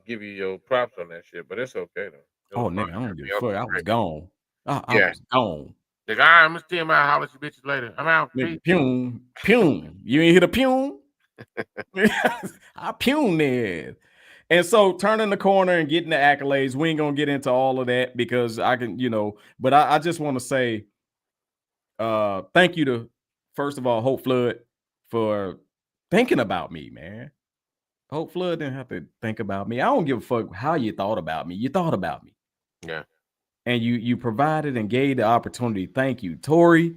give you your props on that shit, but it's okay though. Oh, nigga, I don't give a fuck. I was gone. I Yeah. was gone. The guy, MrTMI, holler at you bitches later. I'm out. Nigga, pum, pum. You ain't hear the pum? I pum there. And so turning the corner and getting the accolades, we ain't gonna get into all of that because I can, but I just want to say thank you to, first of all, Hope Flood for thinking about me, man. Hope Flood didn't have to think about me. I don't give a fuck how you thought about me. You thought about me. Yeah. And you provided and gave the opportunity. Thank you. Tory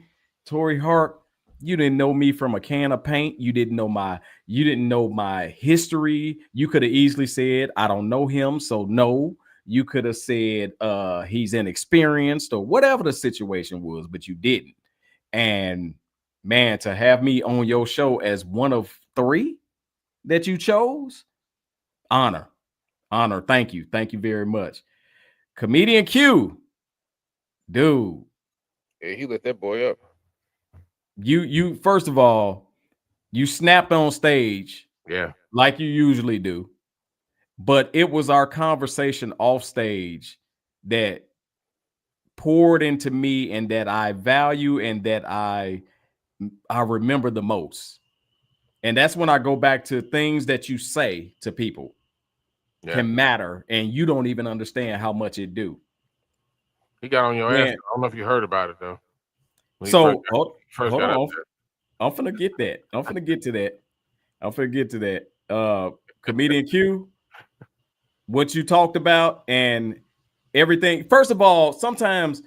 Hart, you didn't know me from a can of paint. You didn't know my history. You could have easily said, I don't know him, so no. You could have said he's inexperienced or whatever the situation was, but you didn't. And man, to have me on your show as one of 3 that you chose, honor. Thank you very much. Comedian Q, dude. Yeah, he lit that boy up. You first of all, you snapped on stage, like you usually do, but it was our conversation off stage that poured into me and that I value and that I remember the most. And that's when I go back to things that you say to people can matter, and you don't even understand how much it do. He got on your ass. I don't know if you heard about it though. So hold on. I'm finna get that. I'm finna get to that. Comedian Q, what you talked about and everything. First of all, sometimes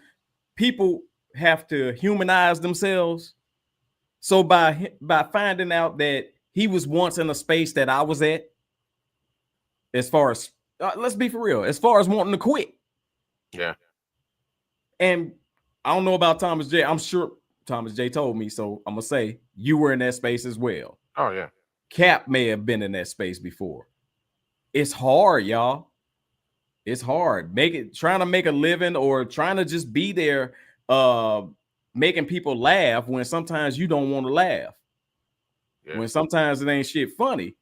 people have to humanize themselves. So by finding out that he was once in a space that I was at, as far as let's be for real, as far as wanting to quit. Yeah. And I don't know about Thomas J. I'm sure Thomas J told me, so I'm gonna say you were in that space as well. Oh yeah. Cap may have been in that space before. It's hard, y'all. It's hard. Trying to make a living or trying to just be there, making people laugh when sometimes you don't want to laugh. Yeah. When sometimes it ain't shit funny,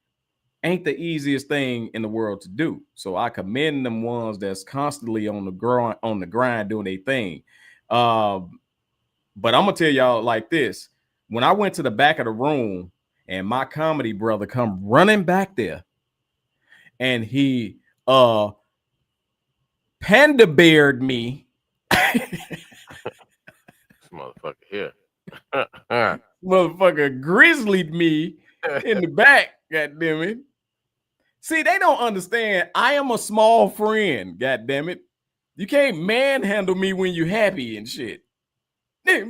ain't the easiest thing in the world to do. So I commend them ones that's constantly on the grind doing their thing. But I'm gonna tell y'all like this: when I went to the back of the room and my comedy brother come running back there, and he panda beared me, this motherfucker here, motherfucker grizzlied me in the back. God damn it! See, they don't understand. I am a small friend. God damn it! You can't manhandle me when you happy and shit. 8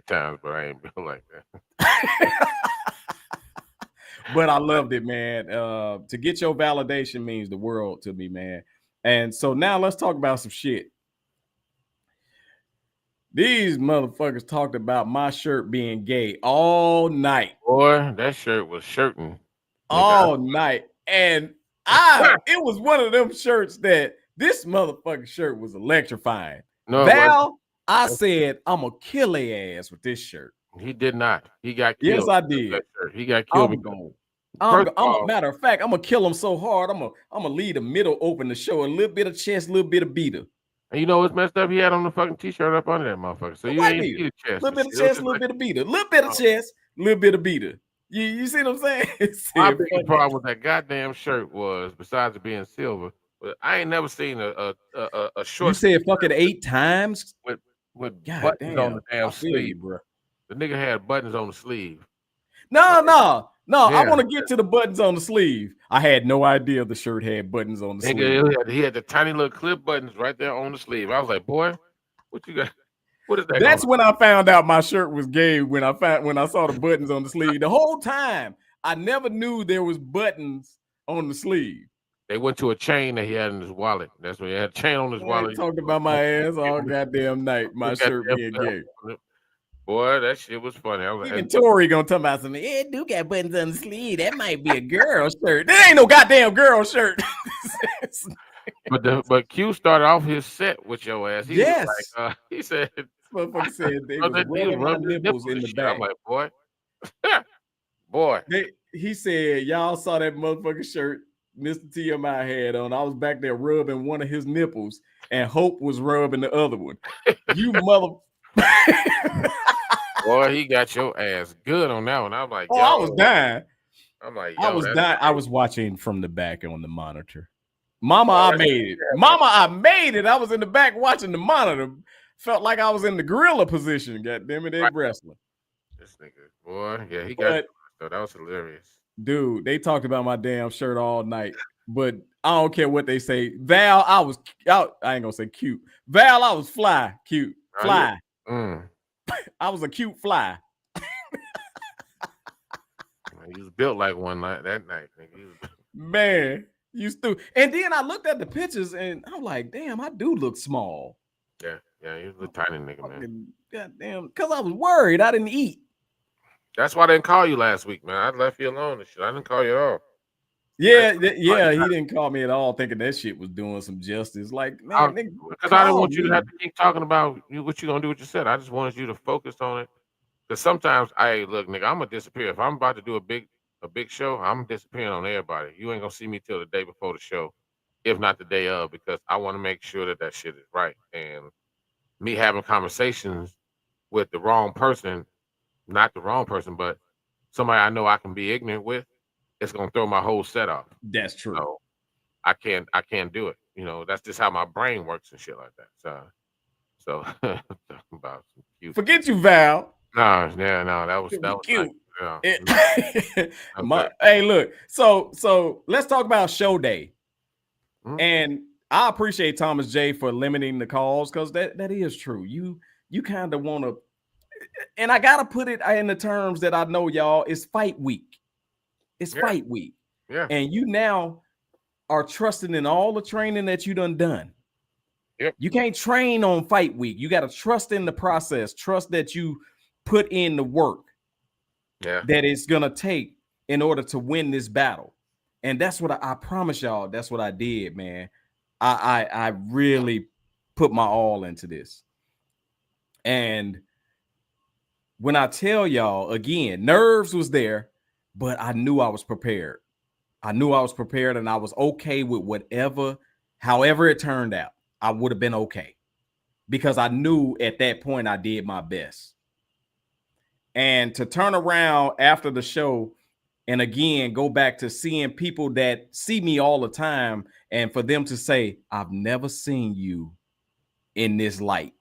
times, but I ain't been like that. But I loved it, man. To get your validation means the world to me, man. And so now let's talk about some shit. These motherfuckers talked about my shirt being gay all night. Boy, that shirt was shirting all night. And it was one of them shirts that this motherfucking shirt was electrifying. No, Val, I said, I'm gonna kill their ass with this shirt. He did not. He got killed. Yes, I did. He got killed. Matter of fact, I'm gonna kill him so hard. I'm gonna leave the middle open to show a little bit of chest, a little bit of beater. And you know what's messed up? He had on the fucking t-shirt up under that motherfucker. So you ain't see the chest. A little bit of chest, a little bit of beater. A little bit of chest, a little bit of beater. You see what I'm saying? My biggest problem with that goddamn shirt was, besides it being silver, but I ain't never seen a short. You said fucking 8 times with buttons on the damn sleeve, bro. The nigga had buttons on the sleeve. No. Yeah. I want to get to the buttons on the sleeve. I had no idea the shirt had buttons on the sleeve. He had the tiny little clip buttons right there on the sleeve. I was like, boy, what you got? What is that? That's when I found out my shirt was gay. When I saw the buttons on the sleeve. The whole time I never knew there was buttons on the sleeve. They went to a chain that he had in his wallet. That's when he had a chain on his wallet. He talked about my ass all goddamn night. My shirt being gay. Boy, that shit was funny. Even Tory gonna talk about something. Yeah, do got buttons on the sleeve. That might be a girl shirt. That ain't no goddamn girl shirt. But Q started off his set with your ass. He was like, he said, motherfucker said they was rubbing my nipples in the back. I'm like, boy. He said, y'all saw that motherfucking shirt Mr. TMI had on. I was back there rubbing one of his nipples, and Hope was rubbing the other one. You mother. Boy, he got your ass good on that one. I'm like, Oh, yo. I was dying. I'm like, I yo, was that's dying. I crazy. was watching from the back on the monitor. Mama, I made it. Mama, I made it. I was in the back watching the monitor. Felt like I was in the gorilla position. God damn it, they wrestling. This nigga, boy, yeah, he got. So that was hilarious. Dude, they talked about my damn shirt all night, but I don't care what they say. Val, I ain't gonna say cute. Val, I was fly, cute, fly. I was a cute fly. He was built like one night that night. Man, you stupid. And then I looked at the pictures and I'm like, damn, I do look small. Yeah, he was a tiny nigga, man. Goddamn, because I was worried I didn't eat. That's why I didn't call you last week, man. I left you alone and shit. I didn't call you at all. Yeah, he didn't call me at all, thinking that shit was doing some justice. Like, man, because I didn't want you to have to keep talking about what you gonna do with your set. I just wanted you to focus on it. Because sometimes, look, nigga, I'm gonna disappear. If I'm about to do a big show, I'm disappearing on everybody. You ain't gonna see me till the day before the show, if not the day of, because I want to make sure that shit is right. And me having conversations with the wrong person, not the wrong person, but somebody I know I can be ignorant with, it's gonna throw my whole set off. That's true. So I can't do it. You know, that's just how my brain works and shit like that. So about some cute. Forget you, Val. No, that was cute. Like, hey, look. So let's talk about show day. And I appreciate Thomas J for limiting the calls, because that is true. You kind of want to, and I gotta put it in the terms that I know, y'all. It's fight week. It's fight week. Yeah. And you now are trusting in all the training that you done. Yep. You can't train on fight week. You got to trust in the process. Trust that you put in the work that it's gonna take in order to win this battle. And that's what I promise y'all, that's what I did, man. I really put my all into this. And when I tell y'all, again, nerves was there, but I knew I was prepared. I knew I was prepared, and I was okay with however it turned out. I would have been okay, because I knew at that point I did my best. And to turn around after the show and again go back to seeing people that see me all the time, and for them to say, I've never seen you in this light.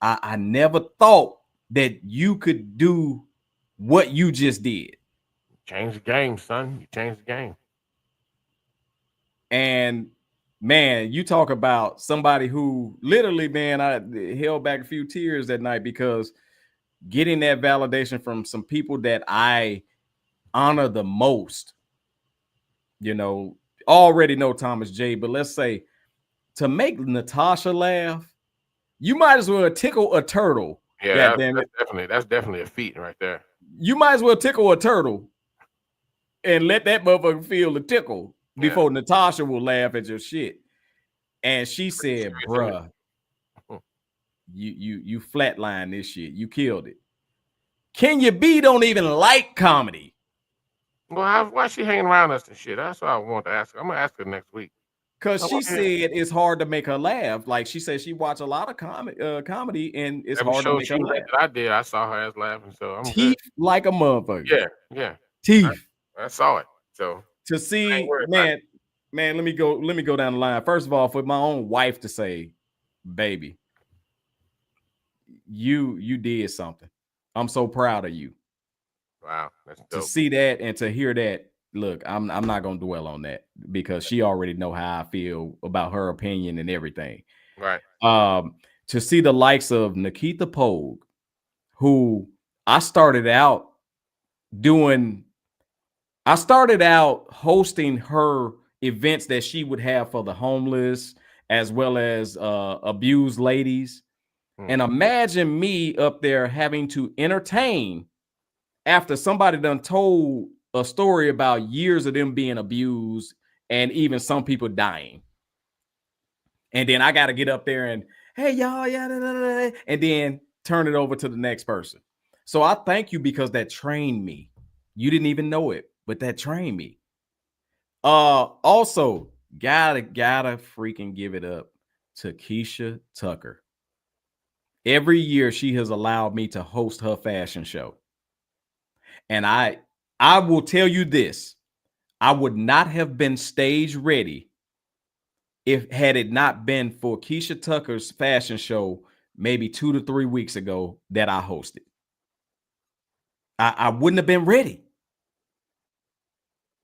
I never thought that you could do what you just did. Change the game, son. You changed the game. And man, you talk about somebody who literally, man, I held back a few tears that night, because getting that validation from some people that I honor the most, already know Thomas J, but let's say to make Natasha laugh, you might as well tickle a turtle. Yeah, that's definitely a feat right there. You might as well tickle a turtle and let that motherfucker feel the tickle before Natasha will laugh at your shit. And she said, bruh, you flatline this shit. You killed it. Kenya B don't even like comedy. Well, why is she hanging around us and shit? That's what I want to ask her. I'm gonna ask her next week. Because she said it's hard to make her laugh. Like she said, she watched a lot of comedy, and it's hard to make her laugh. I did. I saw her ass laughing, so I'm teeth good. Like a motherfucker. Yeah. Teeth. I saw it. So to see, man, let me go down the line. First of all, for my own wife to say, baby, you did something. I'm so proud of you. Wow, that's dope. To see that and to hear that. Look, I'm not gonna dwell on that, because she already know how I feel about her opinion and everything. Right. To see the likes of Nikita Pogue, who I started out hosting her events that she would have for the homeless as well as abused ladies. And imagine me up there having to entertain after somebody done told a story about years of them being abused and even some people dying. And then I got to get up there and, hey, y'all, and then turn it over to the next person. So I thank you, because that trained me. You didn't even know it, but that trained me. Also, gotta freaking give it up to Keisha Tucker. Every year she has allowed me to host her fashion show. And I will tell you this. I would not have been stage ready had it not been for Keisha Tucker's fashion show maybe 2 to 3 weeks ago that I hosted. I wouldn't have been ready.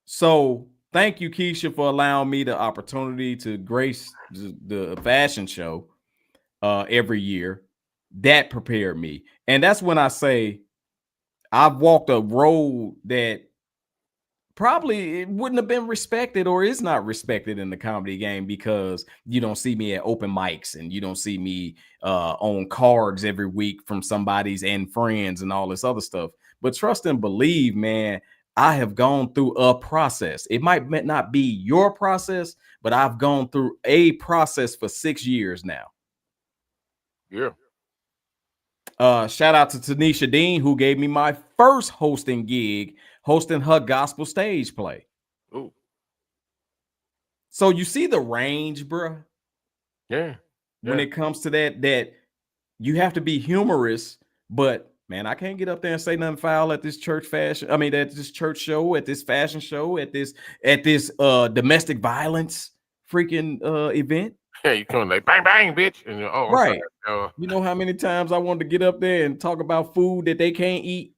So thank you, Keisha, for allowing me the opportunity to grace the fashion show every year. That prepared me. And that's when I say I've walked a road that probably it wouldn't have been respected or is not respected in the comedy game, because you don't see me at open mics and you don't see me on cards every week from somebody's and friends and all this other stuff. But trust and believe, man, I have gone through a process. It might not be your process, but I've gone through a process for 6 years now. Yeah. Shout out to Tanisha Dean, who gave me my first hosting gig, hosting her gospel stage play. Ooh. So you see the range, bro. Yeah. When it comes to that you have to be humorous, but man, I can't get up there and say nothing foul at this church fashion. I mean, at this church show, at this fashion show, at this domestic violence freaking event. Yeah, you come like bang bang, bitch, and you're, oh, right. Sorry. You know how many times I wanted to get up there and talk about food that they can't eat.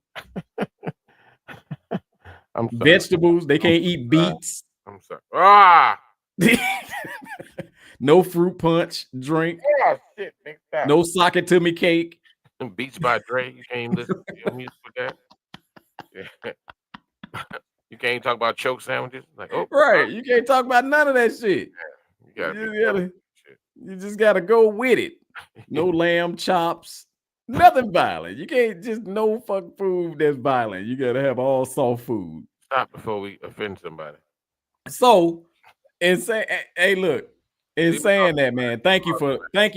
I'm sorry. Vegetables, they can't eat beets. I'm sorry. Ah. No fruit punch drink. Oh, shit, no sock it to me cake. Beats by Dre. You can't listen to music with that. Yeah. You can't talk about choke sandwiches. Like, oh, right. You can't talk about none of that shit. Yeah. You just gotta go with it. No lamb chops. Nothing violent. You can't just no fuck food that's violent. You gotta have all soft food. Stop before we offend somebody. So, and say, hey, look, in saying that, man, thank you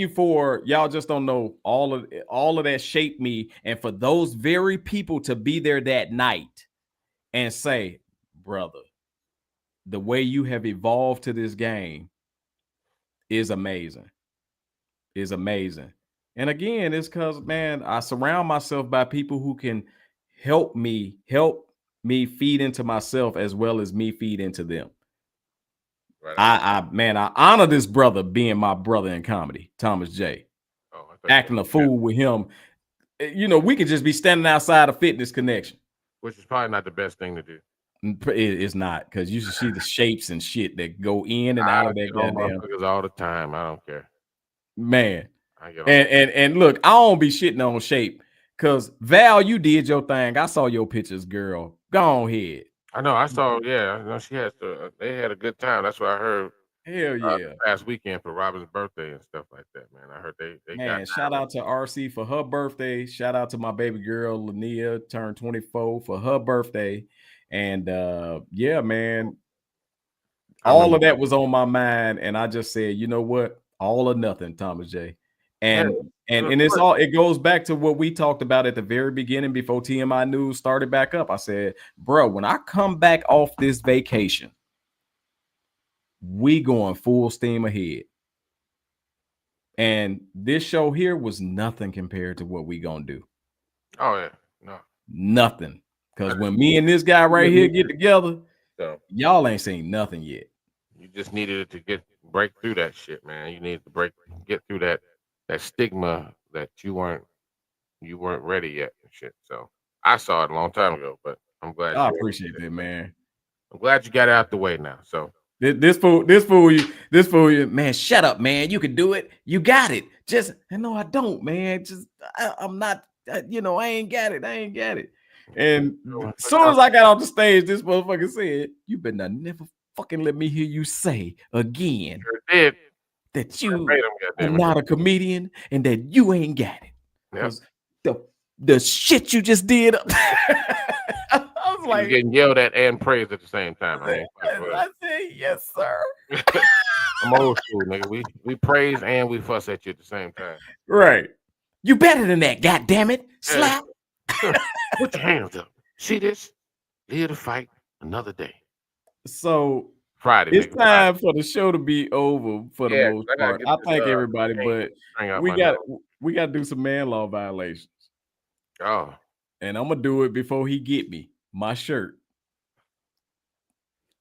for y'all just don't know all of that shaped me, and for those very people to be there that night and say, brother, the way you have evolved to this game is amazing. Is amazing. And again, it's because, man, I surround myself by people who can help me feed into myself as well as me feed into them. Right. I honor this brother being my brother in comedy, Thomas J. Acting a fool with him. You know, we could just be standing outside a fitness connection. Which is probably not the best thing to do. It's not, because you should see the shapes and shit that go in and out of that goddamn. All the time. I don't care. Man. And look, I don't be shitting on shape, because Val, you did your thing. I saw your pictures, girl. Go on ahead. I know. I saw. Yeah, I know she has to. They had a good time. That's what I heard. Hell yeah! Last weekend for Robin's birthday and stuff like that, man. I heard they man. Shout out to RC for her birthday. Shout out to my baby girl Lania, turned 24 for her birthday, and yeah, man. All of that was on my mind, and I just said, you know what? All or nothing, Thomas J. And it's all, it goes back to what we talked about at the very beginning before TMI News started back up. I said, bro, when I come back off this vacation, we going full steam ahead. And this show here was nothing compared to what we gonna do. Oh yeah, no, nothing. Because when me and this guy right here get together, y'all ain't seen nothing yet. You just needed to break through that shit, man. You needed to get through that stigma that you weren't ready yet and shit. So I saw it a long time ago, but I'm glad. I appreciate that, man. I'm glad you got it out the way now. So this fool, you, man. Shut up, man. You can do it. You got it. Just no, I don't, man. Just I'm not. I ain't got it. And as soon as I got off the stage, this motherfucker said, "You better never fucking let me hear you say again." Sure did. That you are not a comedian and that you ain't got it. Yep. The shit you just did. I was like, getting yelled at and praised at the same time. I said, yes, sir. I'm old school, nigga. We praise and we fuss at you at the same time. Right. You better than that, goddamn it. Slap. Put your hands up. See this? Live to fight another day. So Friday. It's nigga, time Friday. for the show to be over for the Yeah, most 'cause I gotta part. get I this thank everybody, but string out we my got nose. we got to do some man law violations, Oh, and I'm gonna do it before he get me my shirt,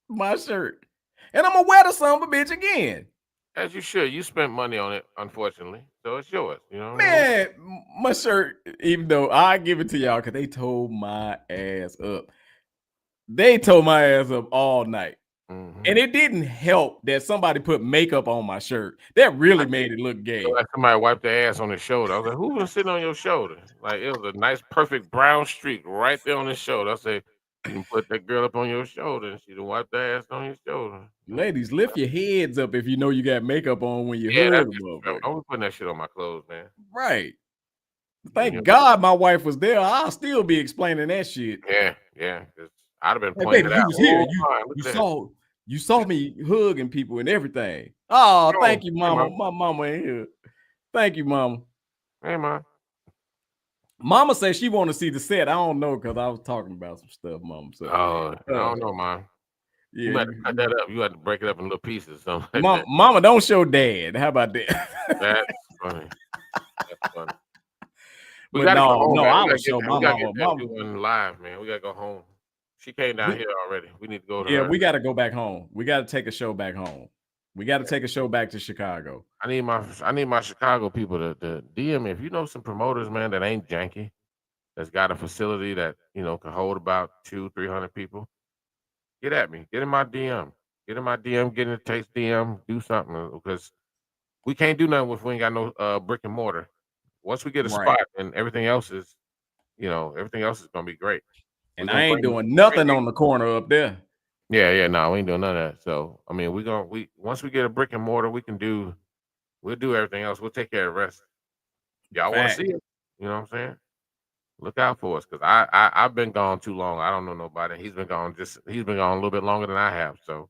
and I'm gonna wear the son of a bitch again. as you should. You spent money on it, unfortunately, so it's yours. You know what I mean? Man, my shirt, even though I give it to y'all because they told my ass up. They told my ass up all night. And it didn't help that somebody put makeup on my shirt. That really made it look gay. Like somebody wiped their ass on his shoulder. I was like, who was sitting on your shoulder? Like it was a nice, perfect brown streak right there on his shoulder. I said, you can put that girl up on your shoulder and she done wiped her ass on your shoulder. Ladies, lift your heads up if you know you got makeup on when you Yeah, hug that's a disrespectful. motherfucker. Don't be putting that shit on my clothes, man. Right. You Thank know? God my wife was there. I'll still be explaining that shit. Yeah. 'Cause I'd have been Hey, pointing baby, it you out. was here. Oh, fine, look You at that. saw me hugging people and everything. Oh, thank you, Hey, mama. Mom. My mama ain't here. Thank you, mama. Hey, man. Mama said she want to see the set. I don't know because I was talking about some stuff, mama. So Oh, I don't know, man. yeah, You might have to cut that up. You had to break it up in little pieces, something like that. Mama, don't show dad. How about that? That's funny. That's funny. We But gotta go home, no, man. I We would show my we gotta get mama. that doing live, man. We gotta go home. She came down here already. We need to go to Yeah, her. we got to go back home. We got to take a show back home. We got to take a show back to Chicago. I need my Chicago people to DM me. If you know some promoters, man, that ain't janky, that's got a facility that can hold about 200-300 people. Get at me. Get in my DM. Get in my DM. Get in the Tate's DM. Do something because we can't do nothing if we ain't got no brick and mortar. Once we get a Right. spot, and everything else is gonna be great. And I ain't doing nothing on the corner up there. Yeah, no, we ain't doing none of that. So I mean, once we get a brick and mortar, we'll do everything else. We'll take care of the rest. Y'all want to see it? You know what I'm saying? Look out for us because I've been gone too long. I don't know nobody. He's been gone a little bit longer than I have. So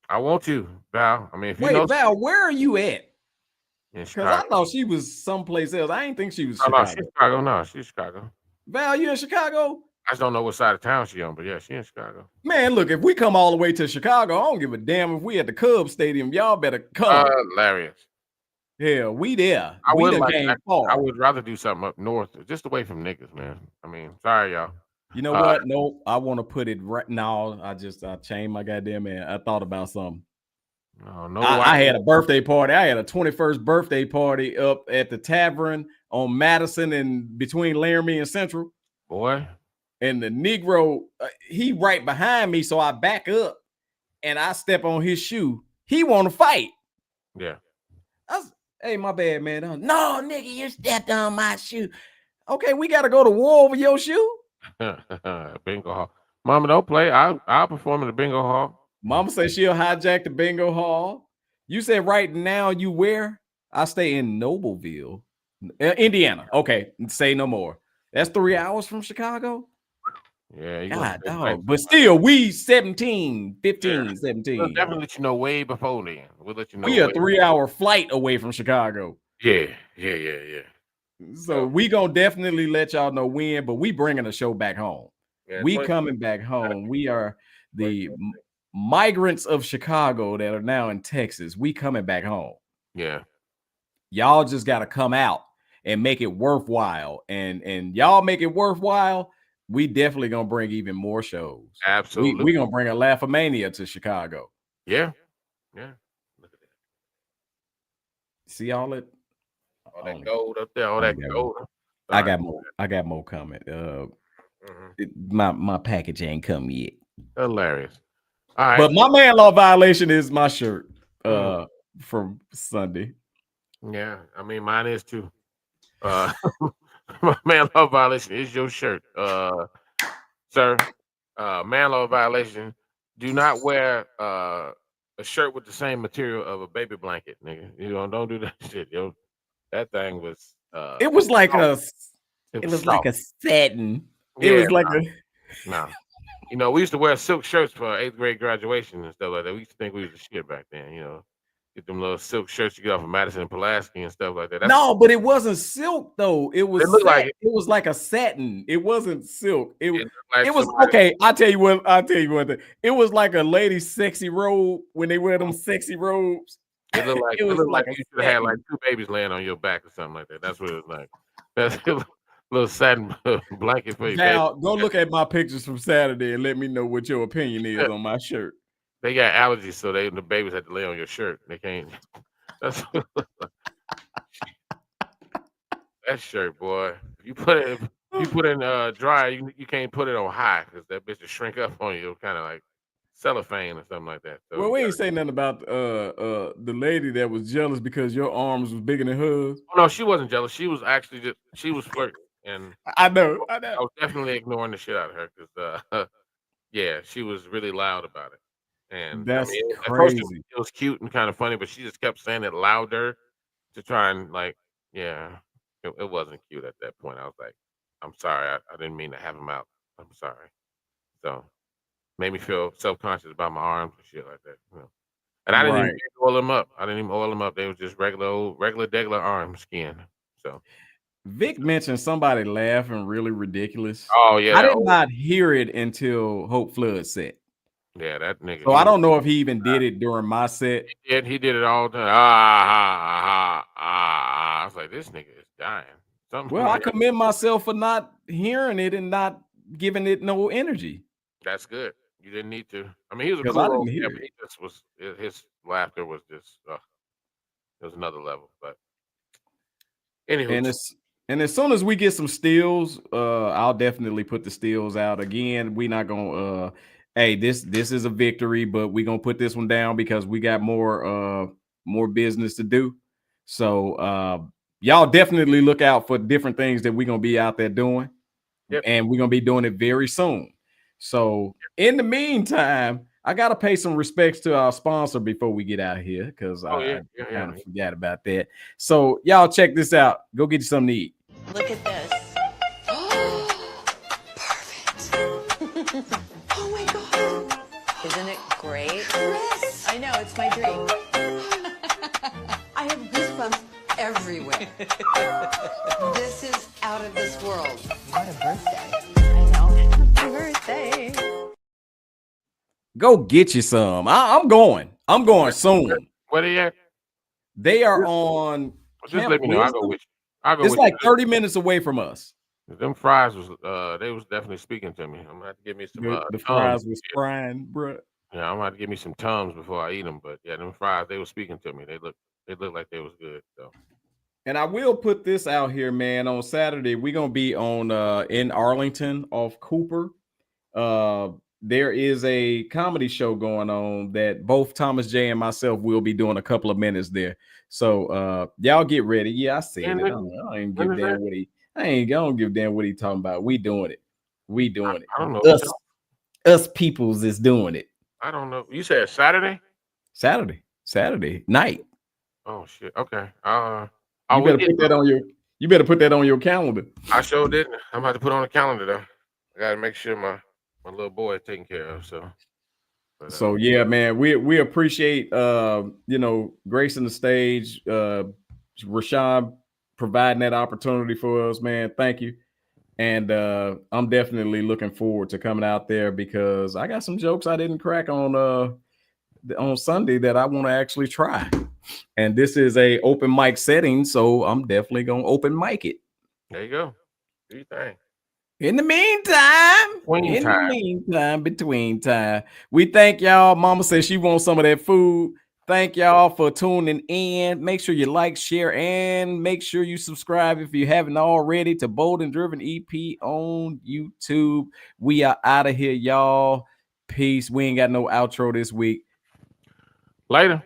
I want to, Val. I mean, if you know Val, where are you at? in Because Chicago, I thought she was someplace else. I ain't think she was no, Chicago. she's Chicago. No, she's Chicago. Val, you in Chicago? I just don't know what side of town she on, but yeah, she in Chicago. Man, look, if we come all the way to Chicago, I don't give a damn if we at the Cubs Stadium. Y'all better come. Hilarious. Yeah, we there. I We would done like. came far. I would rather do something up north, just away from niggas, man. I mean, sorry, y'all. You know what? No, I want to put it right now. I changed my goddamn man. I thought about something. No, I had a birthday party. I had a 21st birthday party up at the tavern on Madison and between Laramie and Central. Boy. And the Negro, he right behind me, so I back up and I step on his shoe. He want to fight. Yeah. Hey, my bad, man. No, nigga, you stepped on my shoe. Okay, we got to go to war over your shoe. Bingo hall. Mama, don't play. I'll perform in the bingo hall. Mama said she'll hijack the bingo hall. You said right now you where? I stay in Nobleville, Indiana. Okay, say no more. That's 3 hours from Chicago. Yeah. God, dog. But still, we 17, 15, yeah. 17. We'll definitely let you know way before then. We'll let you know. We a 3-hour flight away from Chicago. Yeah. So we gonna definitely let y'all know when, but we bringing a show back home. Yeah, we coming back home. We are the migrants of Chicago that are now in Texas. We coming back home. Yeah. Y'all just got to come out and make it worthwhile. And y'all make it worthwhile. We definitely gonna bring even more shows. Absolutely. We gonna bring a Laugh-A-Mania to Chicago. Yeah. Look at that. See all that gold up there, all that gold. I got more coming. My package ain't come yet. Hilarious. All right. But my man law violation is my shirt from Sunday. Yeah, I mean mine is too. My man law violation is your shirt, sir. Man law violation. Do not wear a shirt with the same material of a baby blanket, nigga. Don't do that shit, yo. That thing was. It was like like a satin. Yeah, it was like we used to wear silk shirts for 8th grade graduation and stuff like that. We used to think we was the shit back then, Get them little silk shirts you get off of Madison and Pulaski and stuff like that. No, but it wasn't silk though. It was like it was like a satin. It wasn't silk. It was somebody, okay. I'll tell you one thing. It was like a lady's sexy robe when they wear them sexy robes. It looked like it was like you should have had like 2 babies laying on your back or something like that. That's what it was like. That's a little satin blanket for you. Now go look at my pictures from Saturday and let me know what your opinion is on my shirt. They got allergies, so the babies had to lay on your shirt. They can't. That's that shirt, boy. If you put it in dry, you can't put it on high because that bitch will shrink up on you, kind of like cellophane or something like that. So well, we ain't saying nothing about the lady that was jealous because your arms was bigger than hers. Oh, no, she wasn't jealous. She was actually she was flirting, and I know. I was definitely ignoring the shit out of her because yeah, she was really loud about it. And that's crazy. At first it was cute and kind of funny, but she just kept saying it louder to try and like, yeah, it wasn't cute at that point. I was like, I'm sorry, I didn't mean to have him out. I'm sorry. So made me feel self-conscious about my arms and shit like that. You know? And I didn't even oil them up. I didn't even oil them up. They were just regular arm skin. So Vic mentioned somebody laughing really ridiculous. Oh yeah, I did not hear it until Hope Flood set. Yeah, that nigga. So I don't know if he even did it during my set. He did it all the time. I was like, this nigga is dying. Well, I commend myself for not hearing it and not giving it no energy. That's good. You didn't need to. I mean, he was a cool old guy, but he just was. His laughter was just. It was another level. But anyway, and as soon as we get some steals, I'll definitely put the steals out again. We're not gonna. Hey, this is a victory, but we're gonna put this one down because we got more business to do. So y'all definitely look out for different things that we're gonna be out there doing. Yep. And we're gonna be doing it very soon. So in the meantime, I gotta pay some respects to our sponsor before we get out of here because I kind of forgot about that. So y'all check this out. Go get you something to eat. Look at this. Perfect. Oh my God. Isn't it great? Yes. I know, it's my dream. I have goosebumps everywhere. This is out of this world. What a birthday. I know. Happy birthday. Go get you some. I'm going soon. Where they at? They are on. Just let me know. I'll go with you. It's like 30 minutes away from us. Them fries was they was definitely speaking to me. I'm gonna have to give me some the fries was frying, bro. Yeah, I'm gonna have to give me some Tums before I eat them. But yeah, them fries, they were speaking to me. They look like they was good. So and I will put this out here, man. On Saturday, we're gonna be on in Arlington off Cooper. There is a comedy show going on that both Thomas J and myself will be doing a couple of minutes there. So y'all get ready. Yeah, I see it. I ain't give damn what I ain't gonna give damn what he talking about. We doing it. I don't know. Us peoples is doing it. I don't know. You said Saturday? Saturday night. Oh shit. Okay. You better put that on your calendar. I sure didn't. I'm about to put on the calendar though. I gotta make sure my little boy is taken care of. So yeah, man, we appreciate gracing the stage, Rashawn providing that opportunity for us, man. Thank you. And I'm definitely looking forward to coming out there because I got some jokes I didn't crack on Sunday that I want to actually try. And this is a open mic setting, so I'm definitely gonna open mic it. There you go. Do your thing. In the meantime, between time, we thank y'all. Mama says she wants some of that food. Thank y'all for tuning in. Make sure you like, share, and make sure you subscribe if you haven't already to Bold and Driven EP on YouTube. We are out of here, y'all. Peace. We ain't got no outro this week. Later.